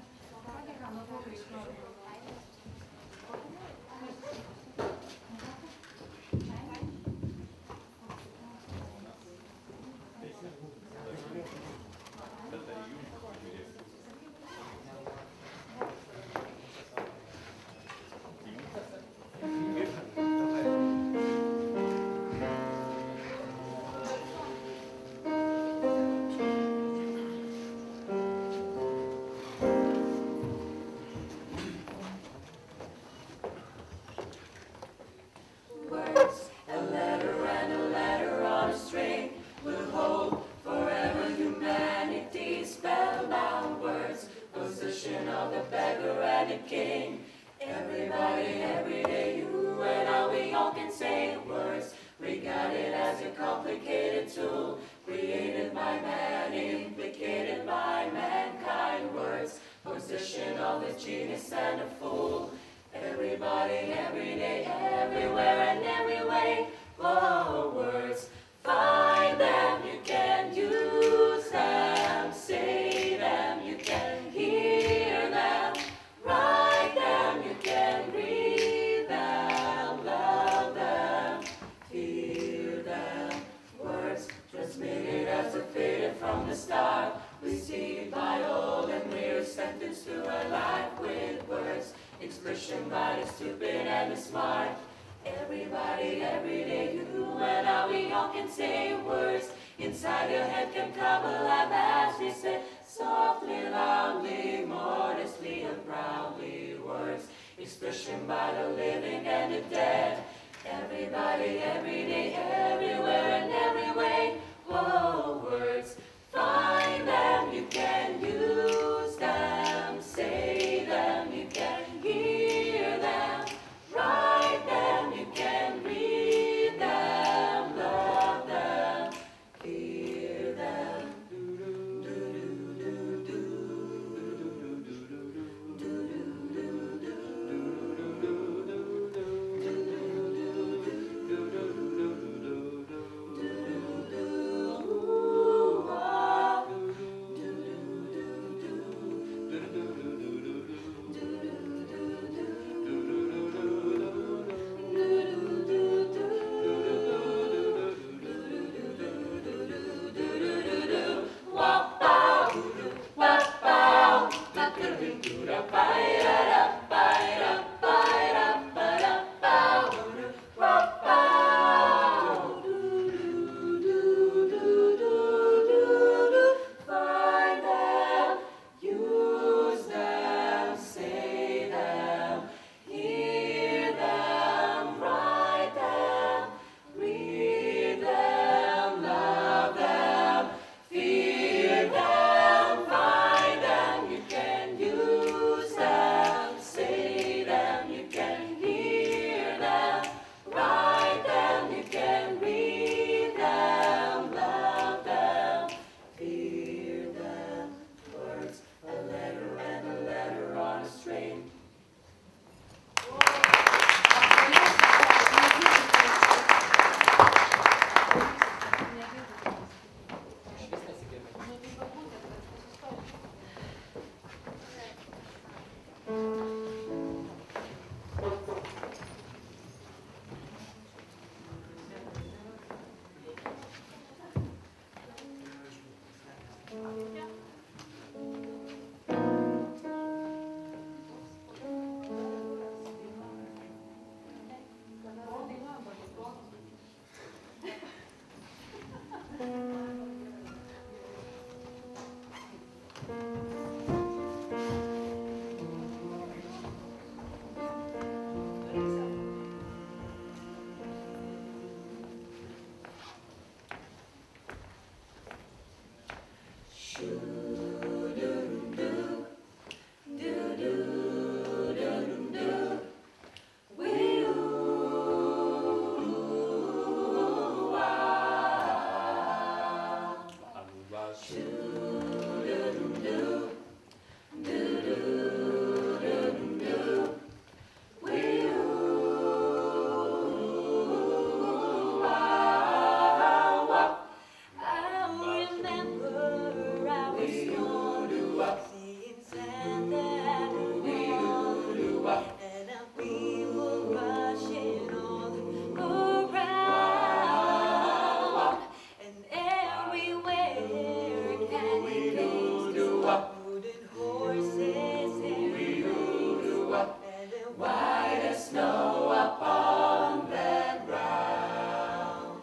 snow upon the ground.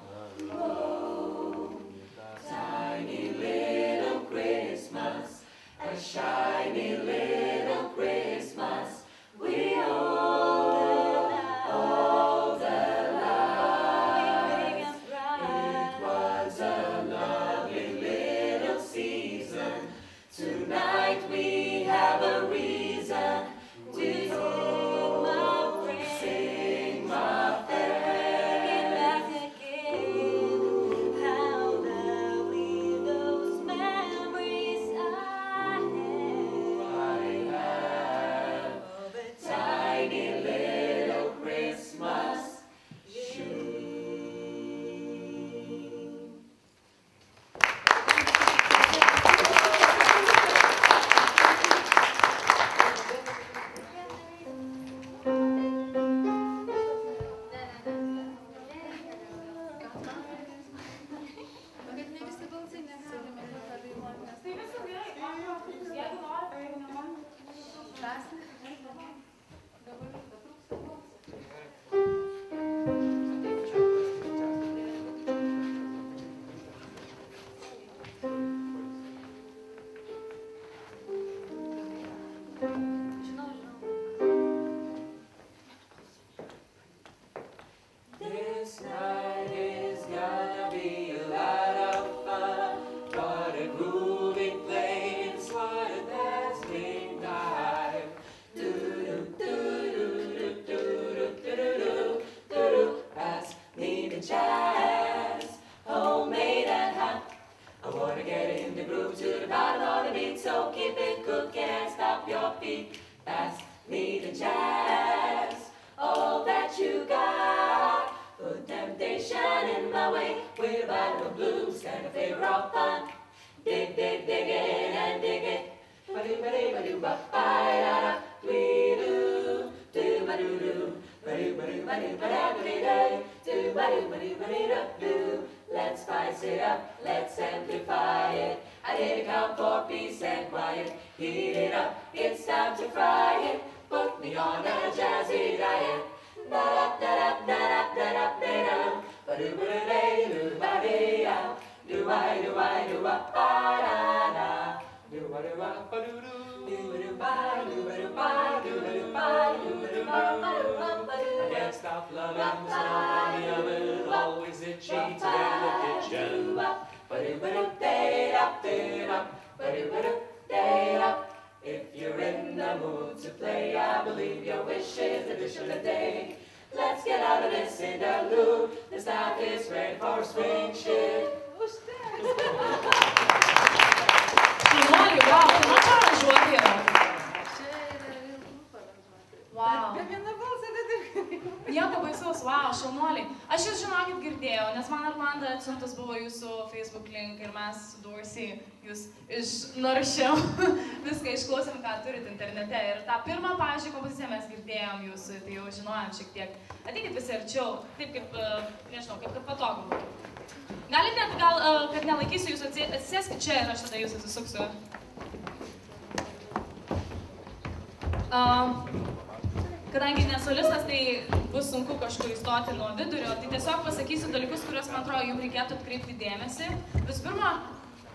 Oh, tiny little Christmas, a shiny little Christmas, we all the light. It was a lovely little season. Tonight we have a reason to sing my friend. Back again. How lovely those memories I have of a tiny little Christmas shoe. Bet ne visi balsai negalime padainuoti, nes Tai viskas gerai. Jeigu nori, tai jeigu nenori. drąsiai. Dabar betrūksta balsų. This night is gonna be a lot of fun. What a groovy place, what a dazzling night. Do-do-do-do-do-do-do-do-do-do. Pass me the jazz, homemade and hot. I wanna get in the groove to the bottom of the beat, so keep it cooking and stop your feet. Pass me the jazz, all that you got. Put temptation in my way with a bottle of blues and a flavor of fun. Dig, dig, dig it and dig it. Ba-do-ba-dee-ba-doo-ba-ba-da-da. Dwee-doo, doo-ba-doo-doo. Ba-doo-ba-doo-ba-doo-ba-da-da-dee-day. Doo-ba-doo-ba-doo-ba-doo-ba-doo. Let's spice it up, let's amplify it. I did count for peace and quiet. Heat it up, it's time to fry it. Put me on a jazzy diet. Da-da-da-da-da-da-da-da-da. Ba-doo-ba-doo-day-doo-ba-dee-ah. Do-I-do-I-do-ah-ba-da-da. Do-ba-doo-ba-ba-doo-doo. Do-ba-doo-ba-doo-ba-doo-ba-doo-ba-doo-ba-doo-ba-doo. I can't stop loving the smell from the oven. Always itchy to get in the kitchen. Ba-doo-ba-doo-day-da-day-da. Ba-doo-ba-doo-day-da. If you're in the mood to play, I believe your wish is the dish of the day. Let's get out of this interlude. The staff is ready for swing shift. Šaunuoliai, wow, tai man čia aranžuoti yra. Čia yra vilkų paranžuoti. Wow. Bet vieną balsą, bet ir... Nieko baisaus, wow, šaunuoliai. Aš jūs žinokit girdėjau, nes man Armanda atsiuntus buvo jūsų Facebook link ir mes su Dorsey jūs išnaršiau. Viską išklausėm, ką turit internete. Ir tą pirmą, pavyzdžiui, kompoziciją mes girdėjom jūsų, tai jau žinojom šiek tiek. Ateikit visi arčiau, taip kaip, nežinau, kaip patogu būtų. Galite, gal, kad nelaikysiu jūsų, atsisėskit čia ir aš tada jūs atsisuksiu. Kadangi nesolistas, tai bus sunku kažkur įstoti nuo vidurio, tai tiesiog pasakysiu dalykus, kuriuos, man atrodo, jums reikėtų atkreipti dėmesį. Visų pirma,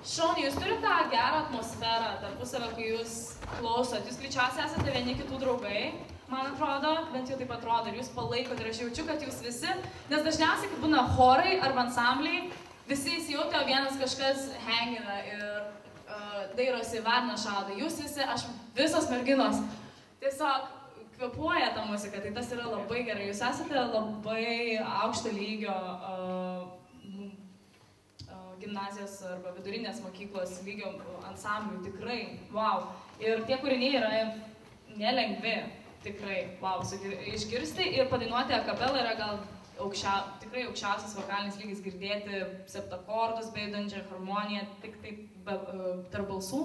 šauniai, jūs turite tą gerą atmosferą tarpusavę, kai jūs klausot. Jūs greičiausiai esate vieni kitų draugai, man atrodo, bent jau taip atrodo, ir jūs palaikot, ir aš jaučiu, kad jūs visi, nes dažniausiai, kai būna chorai arba ansambliai, visi įsijautė, o vienas kažkas hangina ir dairosi varną šaudo. Jūs visi, aš visos merginos, tiesiog kvėpuoja tą muziką, tai tas yra labai gerai. Jūs esate labai aukšto lygio gimnazijos arba vidurinės mokyklos lygio ansamblių, tikrai, wow. Ir tie kūriniai yra nelengvi, tikrai, wow, išgirsti ir padainuoti a capella yra gal tikrai aukščiausias vokalinis lygis, girdėti septakordus bei judančią harmoniją, tik taip tarp balsų,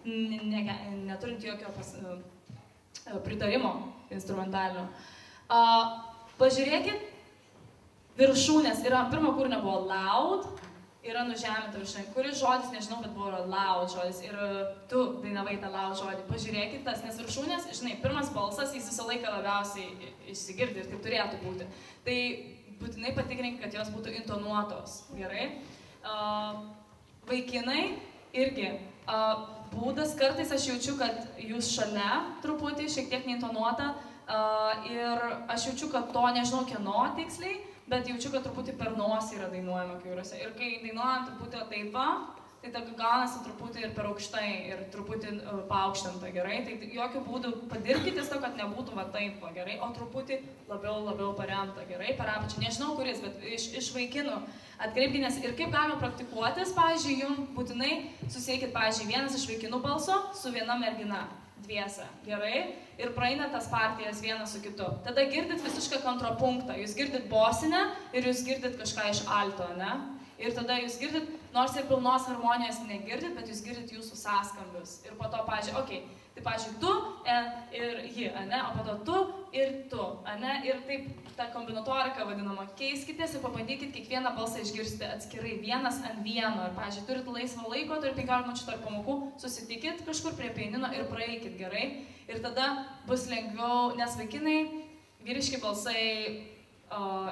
neturint jokio pritarimo instrumentalinio. Pažiūrėkit viršūnės, yra pirmo kūrinio buvo Loud, yra nužeminta viršūnė. Kuris žodis, nežinau, bet buvo loud žodis ir tu dainavai tą loud žodį. Pažiūrėkit tas, nes viršūnės, žinai, pirmas balsas, jis visą laiką labiausiai išsigirdi ir taip turėtų būti. Tai būtinai patikrink, kad jos būtų intonuotos. Gerai? Vaikinai irgi. Būdas, kartais aš jaučiu, kad jūs šalia truputį, šiek tiek neintonuota ir aš jaučiu, kad to nežinau kieno tiksliai, bet jaučiu, kad truputį per nosį yra dainuojama kiauriuose. Ir kai dainuojam truputį taip va, tai ta gaunasi truputį ir per aukštai, ir truputį paaukštinta, gerai? Tai jokių būdų padirbkite to, kad nebūtų va taip, va, gerai? O truputį labiau paremta, gerai? Per apačią, nežinau kuris, bet iš vaikinų atkreipkitės ir kaip galima praktikuotis, pavyzdžiui, jums būtinai susiekit, pavyzdžiui, vienas iš vaikinų balso su viena mergina. Dviese, gerai? Ir praeina tas partijas vienas su kitu. Tada girdit visišką kontrapunktą. Jūs girdit bosinę ir jūs girdit kažką iš alto, ne? Ir tada jūs girdit, nors ir pilnos harmonijos negirdit, bet jūs girdit jūsų sąskambius. Ir po to, pavyzdžiui, okei, tai pavyzdžiui, tu ir ji, ne? O po to tu ir tu, ne? Ir taip ta kombinatorika vadinama. Keiskitės ir pabandykit kiekvieną balsą išgirsti atskirai, vienas ant vieno. Ir, pavyzdžiui, turit laisvą laiko, turit 15 minučių tarp pamokų, susitikit kažkur prie pianino ir praeikit, gerai? Ir tada bus lengviau, nes vaikinai, vyriški balsai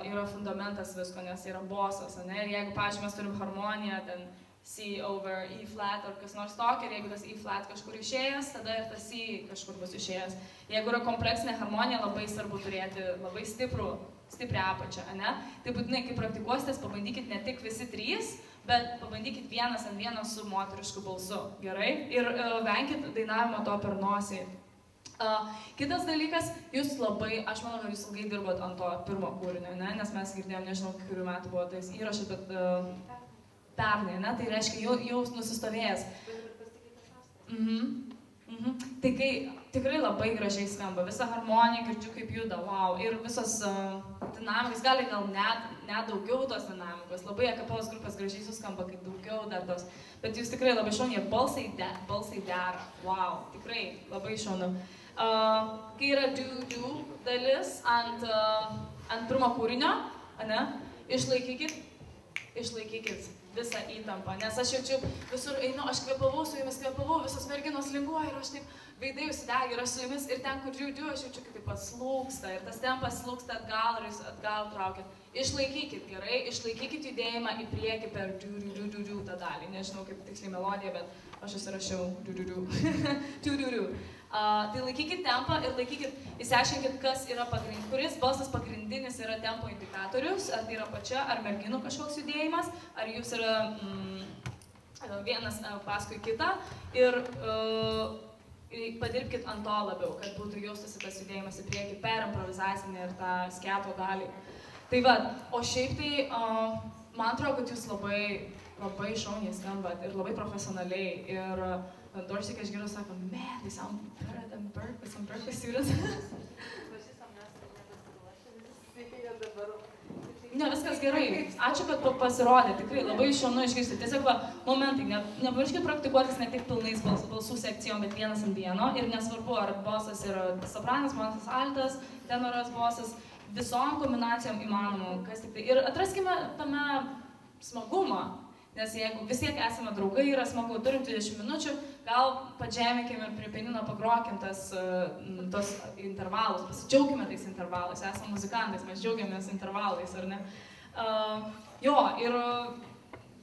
yra fundamentas visko, nes yra bosas, ne? Ir jeigu, pavyzdžiui, mes turim harmoniją, ten C over E flat ar kas nors tokio, ir jeigu tas E flat kažkur išėjęs, tada ir tas C kažkur bus išėjęs. Jeigu yra kompleksinė harmonija, labai svarbu turėti labai stiprią apačią, ne? Tai būtinai, kai praktikuositės, pabandykit ne tik visi trys, bet pabandykit vienas ant vieno su moterišku balsu, gerai? Ir venkit dainavimo to per nosį. Kitas dalykas, jūs labai, aš manau, kad jūs ilgai dirbot ant to pirmo kūrinio, ne? Nes mes girdėjom, nežinau, kurių metų buvo tais įrašas, bet pernai, ne? Tai reiškia, jau nusistovėjęs. Tai kai tikrai labai gražiai skamba, visa harmonija, girdžiu kaip juda, wow, ir visos dinamikos, gali gal net daugiau tos dinamikos, labai akapelos grupės gražiai suskamba, kaip daugiau dar tos, bet jūs tikrai labai šauniai, balsai dera, wow, tikrai labai šaunu. Kai yra do dalis ant pirmo kūrinio, ne, išlaikykit visą įtampą, nes aš jaučiu visur einu, aš kvepavau su jumis, visos merginos linguoja ir aš taip veidai užsidegi ir aš su jumis ir ten, kur do, aš jaučiu, kaip taip atslūksta ir tas tempas slūksta atgal ir jūs atgal traukit. Išlaikykit, gerai, išlaikykit judėjimą į priekį per do tą dalį, nežinau kaip tiksliai melodija, bet aš įsirašiau do. Tai laikykit tempą ir išsiaiškinkit, kas yra kuris balsas pagrindinis yra tempo indikatorius, ar tai yra pačia, ar merginų kažkoks judėjimas, ar jūs yra vienas paskui kitą ir padirbkit ant to labiau, kad būtų jaustasi tas judėjimas į priekį per improvizacinį ir tą sketo dalį. Tai va, o šiaip tai, man atrodo, kad jūs labai šauniai skambat ir labai profesionaliai ir Dorsey, kai aš geriau sako, man, they sound better than some Berkeley students. Ne, viskas gerai. Ačiū, kad pasirodė. Tikrai labai šaunu išgirsti. Tiesiog momentai. Nepamirškit praktikuotis ne tik pilnais balsų sekcijom, bet vienas ant vieno. Ir nesvarbu, ar balsas yra sopranas, balsas altas, tenoras, balsas. Visom kombinacijom įmanomų. Ir atraskime tame smagumą. Nes jeigu vis tiek esame draugai, yra smagu, turim 20 minučių, gal padžemikim ir prie pianino pagrokim tos intervalus, pasidžiaugime tais intervalais, esame muzikantais, mes džiaugiamės intervalais, ar ne? Jo, ir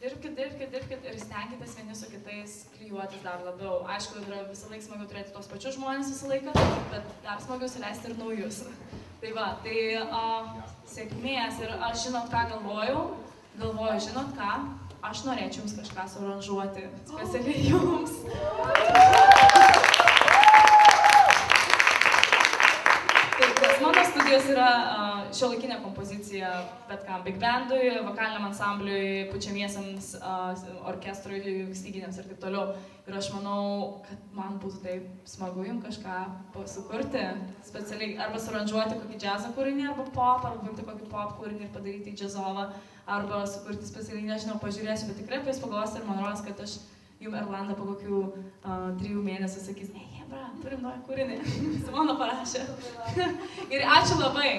dirbkit ir stenkitės vieni su kitais klijuotis dar labiau. Aišku, yra visą laiką smagiau turėti tos pačius žmonės visą laiką, bet dar smagiau suleisti ir naujus. Tai va, sėkmės ir aš žinot, ką galvoju, žinot ką? Aš norėčiau jums kažką suaranžuoti specialiai jums. Taip, mano studijos yra šiuolaikinė kompozicija bet kam, big bandui, vokaliniam ansambliui, pučiamiesiams orkestrui, styginiams ir taip toliau. Ir aš manau, kad man būtų taip smagu jums kažką sukurti specialiai, arba suaranžuoti kokį džiazo kūrinį, arba pop, arba būti kokį pop kūrinį ir padaryti džiazovą. Arba sukurti specialiai, nežinau, pažiūrėsiu, bet tikrai jūs pagalvosite ir man rodos, kad aš jums Erlanda po kokių 3 mėnesių sakys, bra, turim naują kūrinį, Simona parašė. Ir ačiū labai.